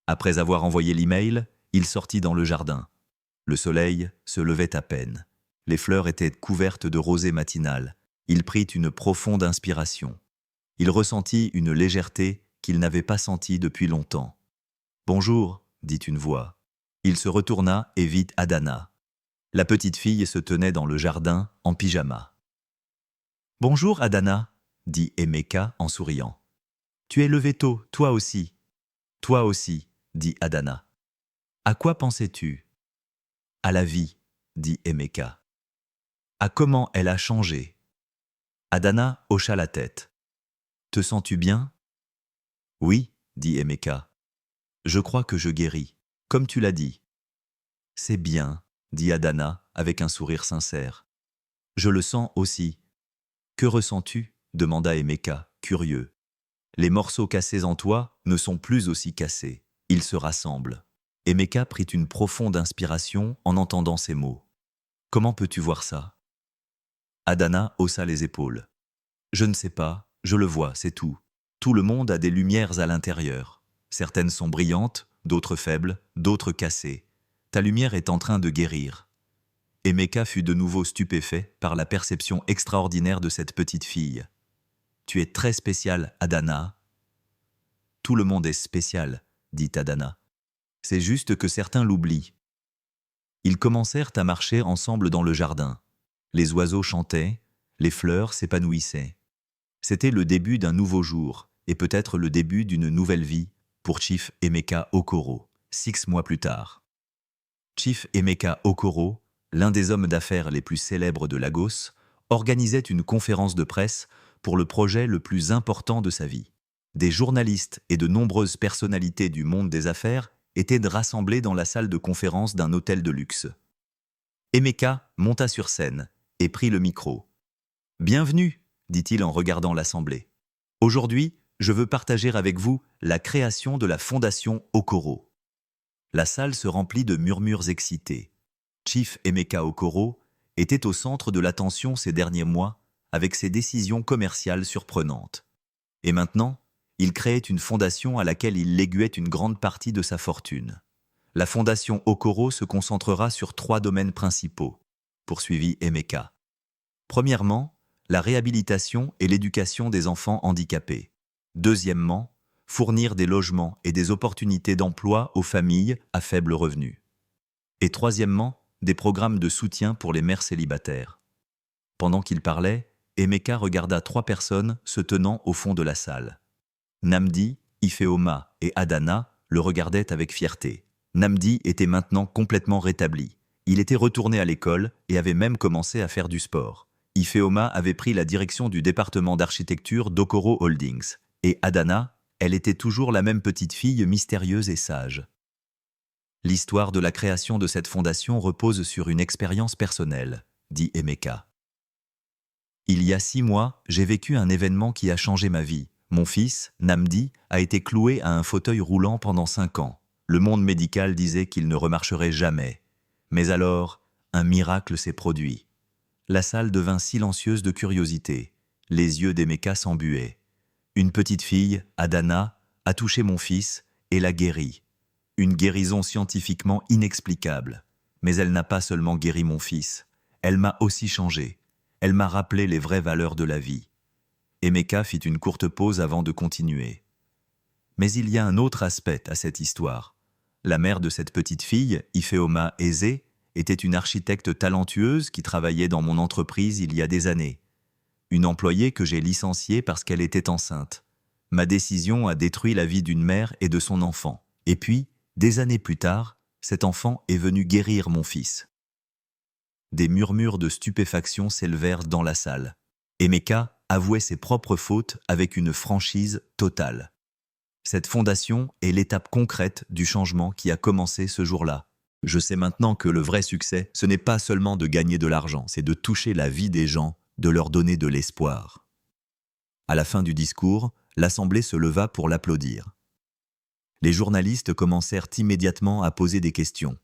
Speaker 1: Après avoir envoyé l'email, il sortit dans le jardin. Le soleil se levait à peine. Les fleurs étaient couvertes de rosée matinale. Il prit une profonde inspiration. Il ressentit une légèreté qu'il n'avait pas sentie depuis longtemps. « Bonjour », dit une voix. Il se retourna et vit Adana. La petite fille se tenait dans le jardin en pyjama. « Bonjour Adana », dit Emeka en souriant. « Tu es levé tôt, toi aussi. »« Toi aussi », dit Adana. « À quoi pensais-tu ?»« À la vie », dit Emeka. « À comment elle a changé ?» Adana hocha la tête. « Te sens-tu bien ?»« Oui, » dit Emeka. « Je crois que je guéris, comme tu l'as dit. »« C'est bien, » dit Adana avec un sourire sincère. « Je le sens aussi. »« Que ressens-tu » demanda Emeka, curieux. « Les morceaux cassés en toi ne sont plus aussi cassés. Ils se rassemblent. » Emeka prit une profonde inspiration en entendant ces mots. « Comment peux-tu voir ça ?» Adana haussa les épaules. « Je ne sais pas, je le vois, c'est tout. Tout le monde a des lumières à l'intérieur. Certaines sont brillantes, d'autres faibles, d'autres cassées. Ta lumière est en train de guérir. » Emeka fut de nouveau stupéfait par la perception extraordinaire de cette petite fille. « Tu es très spéciale, Adana. »« Tout le monde est spécial, » dit Adana. « C'est juste que certains l'oublient. » Ils commencèrent à marcher ensemble dans le jardin. Les oiseaux chantaient, les fleurs s'épanouissaient. C'était le début d'un nouveau jour, et peut-être le début d'une nouvelle vie pour Chief Emeka Okoro, 6 mois plus tard. Chief Emeka Okoro, l'un des hommes d'affaires les plus célèbres de Lagos, organisait une conférence de presse pour le projet le plus important de sa vie. Des journalistes et de nombreuses personnalités du monde des affaires étaient rassemblés dans la salle de conférence d'un hôtel de luxe. Emeka monta sur scène et prit le micro. « Bienvenue », dit-il en regardant l'assemblée. « Aujourd'hui, je veux partager avec vous la création de la Fondation Okoro. » La salle se remplit de murmures excités. Chief Emeka Okoro était au centre de l'attention ces derniers mois avec ses décisions commerciales surprenantes. Et maintenant, il créait une fondation à laquelle il léguait une grande partie de sa fortune. La Fondation Okoro se concentrera sur 3 domaines principaux, poursuivit Emeka. Premièrement, la réhabilitation et l'éducation des enfants handicapés. Deuxièmement, fournir des logements et des opportunités d'emploi aux familles à faible revenu. Et troisièmement, des programmes de soutien pour les mères célibataires. Pendant qu'il parlait, Emeka regarda 3 personnes se tenant au fond de la salle. Namdi, Ifeoma et Adana le regardaient avec fierté. Namdi était maintenant complètement rétabli. Il était retourné à l'école et avait même commencé à faire du sport. Ifeoma avait pris la direction du département d'architecture d'Okoro Holdings. Et Adana, elle était toujours la même petite fille mystérieuse et sage. L'histoire de la création de cette fondation repose sur une expérience personnelle, dit Emeka. Il y a 6 mois, j'ai vécu un événement qui a changé ma vie. Mon fils, Namdi, a été cloué à un fauteuil roulant pendant 5 ans. Le monde médical disait qu'il ne remarcherait jamais. Mais alors, un miracle s'est produit. La salle devint silencieuse de curiosité. Les yeux d'Emeka s'embuaient. Une petite fille, Adana, a touché mon fils et l'a guéri. Une guérison scientifiquement inexplicable. Mais elle n'a pas seulement guéri mon fils. Elle m'a aussi changé. Elle m'a rappelé les vraies valeurs de la vie. Emeka fit une courte pause avant de continuer. Mais il y a un autre aspect à cette histoire. La mère de cette petite fille, Ifeoma Eze, était une architecte talentueuse qui travaillait dans mon entreprise il y a des années. Une employée que j'ai licenciée parce qu'elle était enceinte. Ma décision a détruit la vie d'une mère et de son enfant. Et puis, des années plus tard, cet enfant est venu guérir mon fils. Des murmures de stupéfaction s'élevèrent dans la salle. Emeka avouait ses propres fautes avec une franchise totale. Cette fondation est l'étape concrète du changement qui a commencé ce jour-là. Je sais maintenant que le vrai succès, ce n'est pas seulement de gagner de l'argent, c'est de toucher la vie des gens, de leur donner de l'espoir. À la fin du discours, l'assemblée se leva pour l'applaudir. Les journalistes commencèrent immédiatement à poser des questions.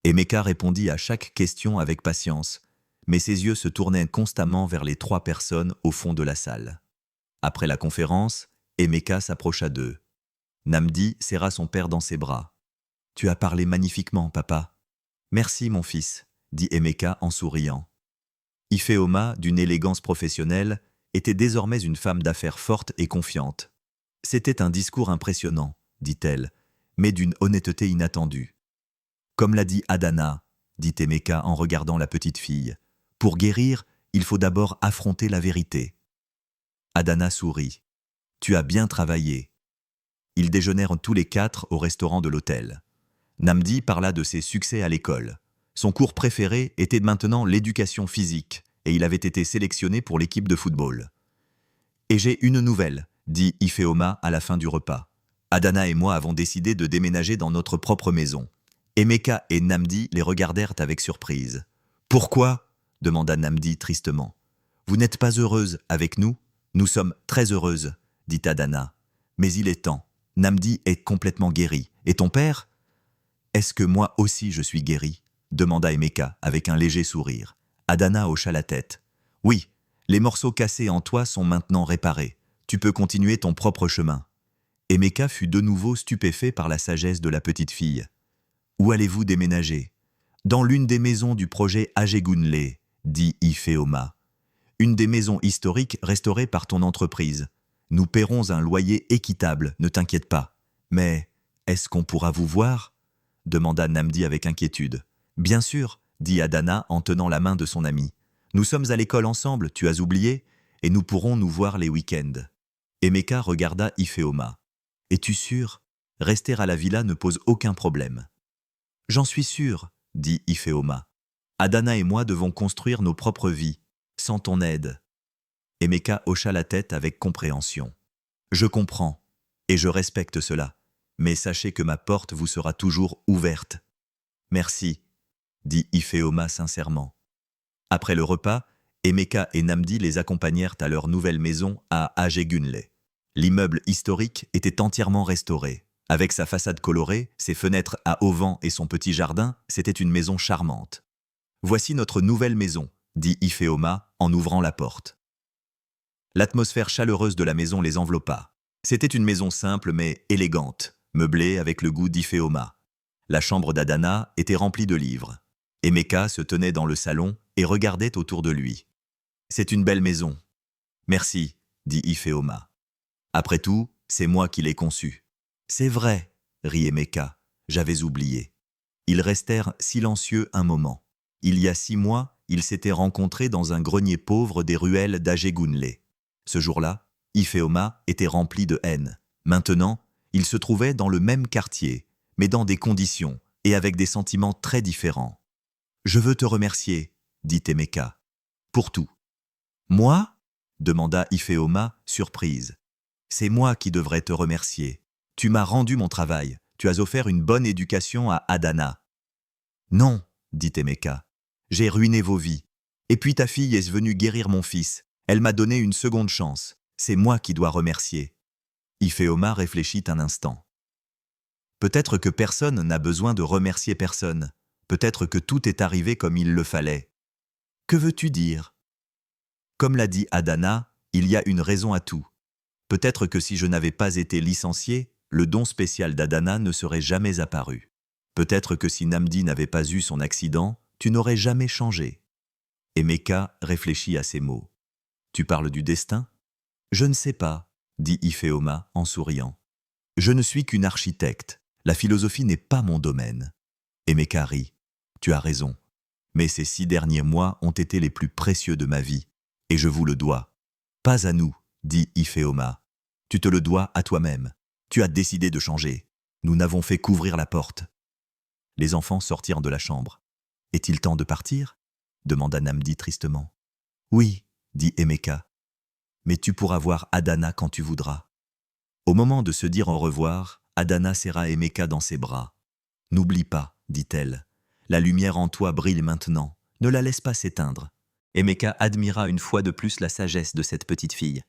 Speaker 1: Emeka répondit à chaque question avec patience, mais ses yeux se tournaient constamment vers les 3 personnes au fond de la salle. Après la conférence, Emeka s'approcha d'eux. Namdi serra son père dans ses bras. « Tu as parlé magnifiquement, papa. »« Merci, mon fils, » dit Emeka en souriant. Ifeoma, d'une élégance professionnelle, était désormais une femme d'affaires forte et confiante. « C'était un discours impressionnant, » dit-elle, mais d'une honnêteté inattendue. « Comme l'a dit Adana, » dit Emeka en regardant la petite fille, « pour guérir, il faut d'abord affronter la vérité. » Adana sourit. « Tu as bien travaillé. » Ils déjeunèrent tous les quatre au restaurant de l'hôtel. Namdi parla de ses succès à l'école. Son cours préféré était maintenant l'éducation physique, et il avait été sélectionné pour l'équipe de football. « Et j'ai une nouvelle, » dit Ifeoma à la fin du repas. « Adana et moi avons décidé de déménager dans notre propre maison. » Emeka et Namdi les regardèrent avec surprise. « Pourquoi ?» demanda Namdi tristement. « Vous n'êtes pas heureuse avec nous ? Nous sommes très heureuses, » dit Adana. « Mais il est temps. Namdi est complètement guéri. Et ton père ? » « Est-ce que moi aussi je suis guéri ?» demanda Emeka avec un léger sourire. Adana hocha la tête. « Oui, les morceaux cassés en toi sont maintenant réparés. Tu peux continuer ton propre chemin. » Emeka fut de nouveau stupéfait par la sagesse de la petite fille. « Où allez-vous déménager ?»« Dans l'une des maisons du projet Ajegunle, » dit Ifeoma. « Une des maisons historiques restaurées par ton entreprise. Nous paierons un loyer équitable, ne t'inquiète pas. Mais est-ce qu'on pourra vous voir ?» demanda Namdi avec inquiétude. « Bien sûr, » dit Adana en tenant la main de son ami. « Nous sommes à l'école ensemble, tu as oublié, et nous pourrons nous voir les week-ends. » Emeka regarda Ifeoma. « Es-tu sûr ? Rester à la villa ne pose aucun problème. »« J'en suis sûr, » dit Ifeoma. « Adana et moi devons construire nos propres vies, sans ton aide. » Emeka hocha la tête avec compréhension. « Je comprends, et je respecte cela. Mais sachez que ma porte vous sera toujours ouverte. »« Merci, » dit Ifeoma sincèrement. Après le repas, Emeka et Namdi les accompagnèrent à leur nouvelle maison à Ajegunle. L'immeuble historique était entièrement restauré. Avec sa façade colorée, ses fenêtres à auvents et son petit jardin, c'était une maison charmante. « Voici notre nouvelle maison, » dit Ifeoma en ouvrant la porte. L'atmosphère chaleureuse de la maison les enveloppa. C'était une maison simple mais élégante, meublée avec le goût d'Ifeoma. La chambre d'Adana était remplie de livres. Emeka se tenait dans le salon et regardait autour de lui. « C'est une belle maison. »« Merci, » dit Ifeoma. « Après tout, c'est moi qui l'ai conçue. »« C'est vrai, » rit Emeka. « J'avais oublié. » Ils restèrent silencieux un moment. Il y a 6 mois, ils s'étaient rencontrés dans un grenier pauvre des ruelles d'Ajegunle. Ce jour-là, Ifeoma était rempli de haine. Maintenant, il se trouvait dans le même quartier, mais dans des conditions et avec des sentiments très différents. « Je veux te remercier, » dit Emeka. « Pour tout. »« Moi ?» demanda Ifeoma, surprise. « C'est moi qui devrais te remercier. Tu m'as rendu mon travail. Tu as offert une bonne éducation à Adana. »« Non, » dit Emeka. « J'ai ruiné vos vies. Et puis ta fille est venue guérir mon fils. Elle m'a donné une seconde chance. C'est moi qui dois remercier. » Ifeoma réfléchit un instant. Peut-être que personne n'a besoin de remercier personne. Peut-être que tout est arrivé comme il le fallait. Que veux-tu dire ? Comme l'a dit Adana, il y a une raison à tout. Peut-être que si je n'avais pas été licencié, le don spécial d'Adana ne serait jamais apparu. Peut-être que si Namdi n'avait pas eu son accident, tu n'aurais jamais changé. Emeka réfléchit à ces mots. Tu parles du destin ? Je ne sais pas, dit Ifeoma en souriant. Je ne suis qu'une architecte. La philosophie n'est pas mon domaine. Emeka rit. Tu as raison. Mais ces 6 derniers mois ont été les plus précieux de ma vie, et je vous le dois. Pas à nous, dit Ifeoma. Tu te le dois à toi-même. Tu as décidé de changer. Nous n'avons fait qu'ouvrir la porte. Les enfants sortirent de la chambre. Est-il temps de partir ? demanda Namdi tristement. Oui, dit Emeka. Mais tu pourras voir Adana quand tu voudras. Au moment de se dire au revoir, Adana serra Emeka dans ses bras. N'oublie pas, dit-elle. La lumière en toi brille maintenant. Ne la laisse pas s'éteindre. Emeka admira une fois de plus la sagesse de cette petite fille.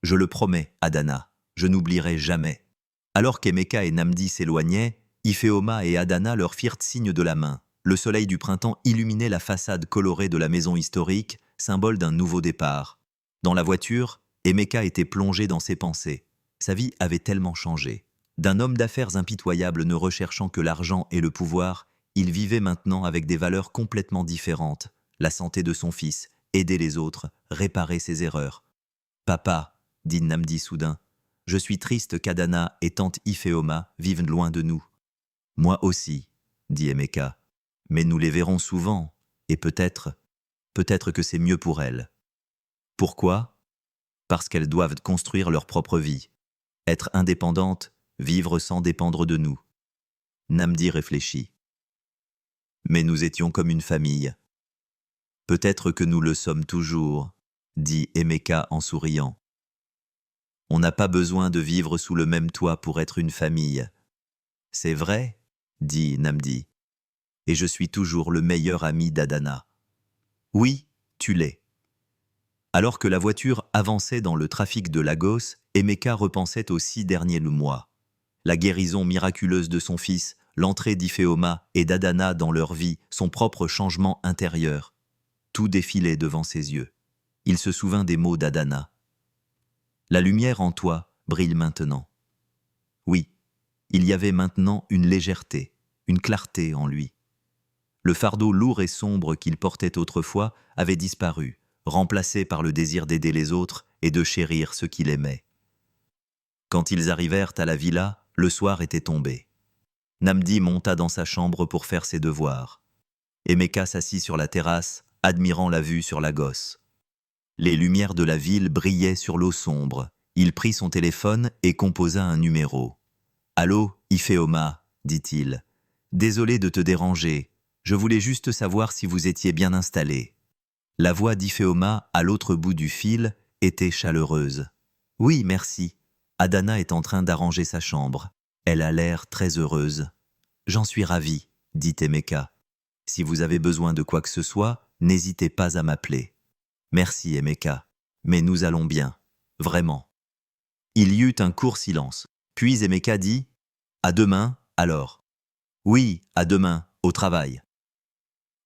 Speaker 1: Je le promets, Adana, je n'oublierai jamais. Alors qu'Emeka et Namdi s'éloignaient, Ifeoma et Adana leur firent signe de la main. Le soleil du printemps illuminait la façade colorée de la maison historique, symbole d'un nouveau départ. Dans la voiture, Emeka était plongé dans ses pensées. Sa vie avait tellement changé. D'un homme d'affaires impitoyable ne recherchant que l'argent et le pouvoir, il vivait maintenant avec des valeurs complètement différentes. La santé de son fils, aider les autres, réparer ses erreurs. « Papa, dit Nnamdi soudain, je suis triste qu'Adana et tante Ifeoma vivent loin de nous. Moi aussi, dit Emeka, mais nous les verrons souvent, et peut-être que c'est mieux pour elles. Pourquoi? Parce qu'elles doivent construire leur propre vie, être indépendantes, vivre sans dépendre de nous. Nnamdi réfléchit. Mais nous étions comme une famille. Peut-être que nous le sommes toujours, dit Emeka en souriant. On n'a pas besoin de vivre sous le même toit pour être une famille. C'est vrai, dit Nnamdi, et je suis toujours le meilleur ami d'Adana. Oui, tu l'es. Alors que la voiture avançait dans le trafic de Lagos, Emeka repensait aux 6 derniers mois. La guérison miraculeuse de son fils, l'entrée d'Ifeoma et d'Adana dans leur vie, son propre changement intérieur. Tout défilait devant ses yeux. Il se souvint des mots d'Adana. La lumière en toi brille maintenant. Oui, il y avait maintenant une légèreté, une clarté en lui. Le fardeau lourd et sombre qu'il portait autrefois avait disparu, remplacé par le désir d'aider les autres et de chérir ceux qu'il aimait. Quand ils arrivèrent à la villa, le soir était tombé. Nnamdi monta dans sa chambre pour faire ses devoirs. Emeka s'assit sur la terrasse, admirant la vue sur Lagos. Les lumières de la ville brillaient sur l'eau sombre. Il prit son téléphone et composa un numéro. « Allô, Ifeoma, dit-il. Désolé de te déranger. Je voulais juste savoir si vous étiez bien installé. » La voix d'Ifeoma, à l'autre bout du fil, était chaleureuse. « Oui, merci. Adana est en train d'arranger sa chambre. Elle a l'air très heureuse. »« J'en suis ravi, » dit Emeka. « Si vous avez besoin de quoi que ce soit, n'hésitez pas à m'appeler. »« Merci, Emeka. Mais nous allons bien. Vraiment. » Il y eut un court silence. Puis Emeka dit « À demain, alors. »« Oui, à demain, au travail. »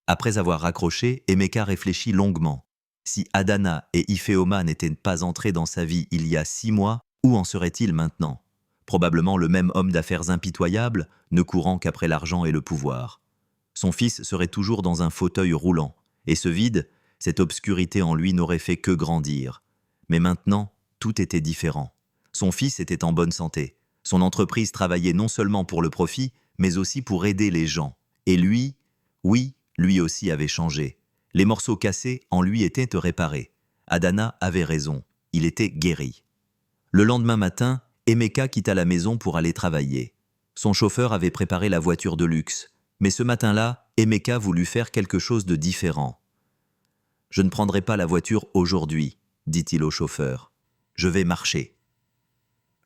Speaker 1: Après avoir raccroché, Emeka réfléchit longuement. Si Adana et Ifeoma n'étaient pas entrés dans sa vie il y a 6 mois, où en serait-il maintenant? Probablement le même homme d'affaires impitoyable, ne courant qu'après l'argent et le pouvoir. Son fils serait toujours dans un fauteuil roulant, et ce vide, cette obscurité en lui n'aurait fait que grandir. Mais maintenant, tout était différent. Son fils était en bonne santé. Son entreprise travaillait non seulement pour le profit, mais aussi pour aider les gens. Et lui, oui, lui aussi avait changé. Les morceaux cassés en lui étaient réparés. Adana avait raison, il était guéri. Le lendemain matin, Emeka quitta la maison pour aller travailler. Son chauffeur avait préparé la voiture de luxe. Mais ce matin-là, Emeka voulut faire quelque chose de différent. « Je ne prendrai pas la voiture aujourd'hui, » dit-il au chauffeur. « Je vais marcher. »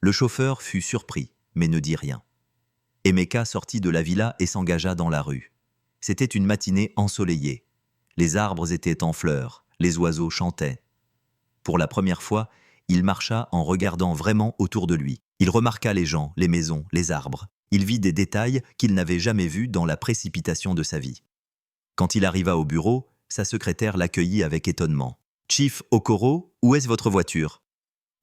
Speaker 1: Le chauffeur fut surpris, mais ne dit rien. Emeka sortit de la villa et s'engagea dans la rue. C'était une matinée ensoleillée. Les arbres étaient en fleurs, les oiseaux chantaient. Pour la première fois, il marcha en regardant vraiment autour de lui. Il remarqua les gens, les maisons, les arbres. Il vit des détails qu'il n'avait jamais vus dans la précipitation de sa vie. Quand il arriva au bureau, sa secrétaire l'accueillit avec étonnement. « Chief Okoro, où est-ce votre voiture ?»«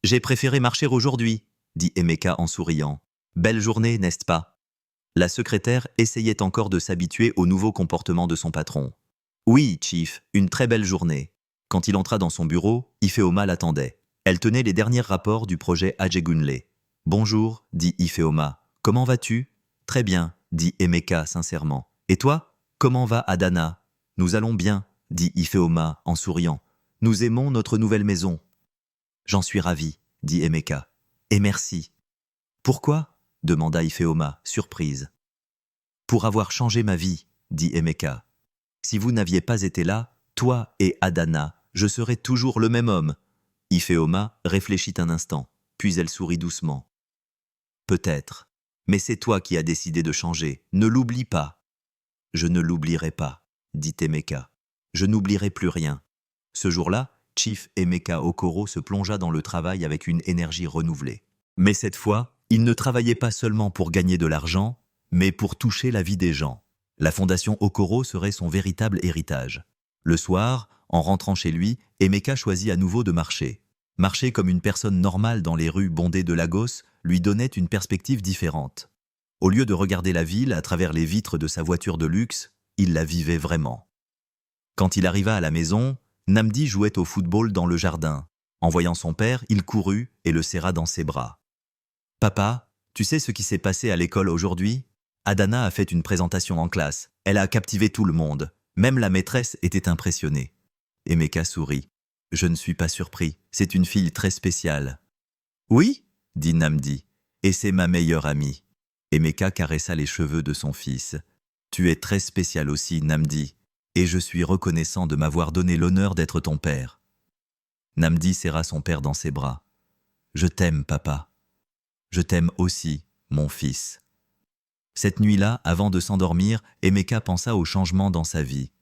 Speaker 1: J'ai préféré marcher aujourd'hui, » dit Emeka en souriant. « Belle journée, n'est-ce pas ?» La secrétaire essayait encore de s'habituer au nouveau comportement de son patron. « Oui, Chief, une très belle journée. » Quand il entra dans son bureau, Ifeoma l'attendait. Elle tenait les derniers rapports du projet Ajegunle. « Bonjour, dit Ifeoma. Comment vas-tu ? » « Très bien, dit Emeka sincèrement. « Et toi ? Comment va Adana ? » « Nous allons bien, dit Ifeoma en souriant. « Nous aimons notre nouvelle maison. »« J'en suis ravi, dit Emeka. « Et merci. »« Pourquoi ? demanda Ifeoma, surprise. « Pour avoir changé ma vie, dit Emeka. « Si vous n'aviez pas été là, toi et Adana, je serais toujours le même homme. » Ifeoma réfléchit un instant, puis elle sourit doucement. « Peut-être, mais c'est toi qui as décidé de changer, ne l'oublie pas. »« Je ne l'oublierai pas, dit Emeka. Je n'oublierai plus rien. » Ce jour-là, Chief Emeka Okoro se plongea dans le travail avec une énergie renouvelée. Mais cette fois, il ne travaillait pas seulement pour gagner de l'argent, mais pour toucher la vie des gens. La fondation Okoro serait son véritable héritage. Le soir, en rentrant chez lui, Emeka choisit à nouveau de marcher. Marcher comme une personne normale dans les rues bondées de Lagos, lui donnait une perspective différente. Au lieu de regarder la ville à travers les vitres de sa voiture de luxe, il la vivait vraiment. Quand il arriva à la maison, Nnamdi jouait au football dans le jardin. En voyant son père, il courut et le serra dans ses bras. « Papa, tu sais ce qui s'est passé à l'école aujourd'hui ? Adana a fait une présentation en classe. Elle a captivé tout le monde. Même la maîtresse était impressionnée. » Emeka sourit. « Je ne suis pas surpris. C'est une fille très spéciale. »« Oui ?» dit Nnamdi. « Et c'est ma meilleure amie. » Emeka caressa les cheveux de son fils. « Tu es très spécial aussi, Nnamdi. Et je suis reconnaissant de m'avoir donné l'honneur d'être ton père. » Nnamdi serra son père dans ses bras. « Je t'aime, papa. Je t'aime aussi, mon fils. » Cette nuit-là, avant de s'endormir, Emeka pensa au changement dans sa vie.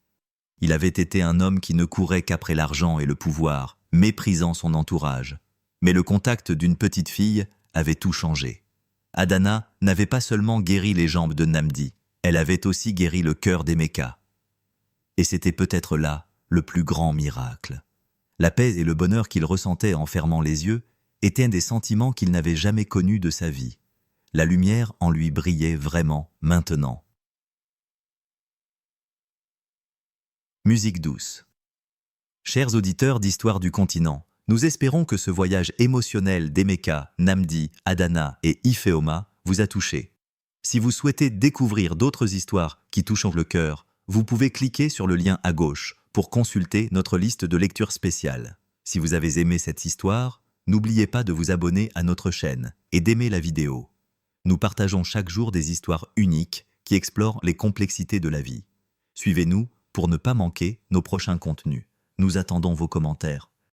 Speaker 1: Il avait été un homme qui ne courait qu'après l'argent et le pouvoir, méprisant son entourage. Mais le contact d'une petite fille avait tout changé. Adana n'avait pas seulement guéri les jambes de Nnamdi, elle avait aussi guéri le cœur d'Emeka. Et c'était peut-être là le plus grand miracle. La paix et le bonheur qu'il ressentait en fermant les yeux étaient des sentiments qu'il n'avait jamais connus de sa vie. La lumière en lui brillait vraiment maintenant. Musique douce. Chers auditeurs d'Histoire du continent, nous espérons que ce voyage émotionnel d'Emeka, Nnamdi, Adana et Ifeoma vous a touché. Si vous souhaitez découvrir d'autres histoires qui touchent le cœur, vous pouvez cliquer sur le lien à gauche pour consulter notre liste de lectures spéciales. Si vous avez aimé cette histoire, n'oubliez pas de vous abonner à notre chaîne et d'aimer la vidéo. Nous partageons chaque jour des histoires uniques qui explorent les complexités de la vie. Suivez-nous pour ne pas manquer nos prochains contenus. Nous attendons vos commentaires.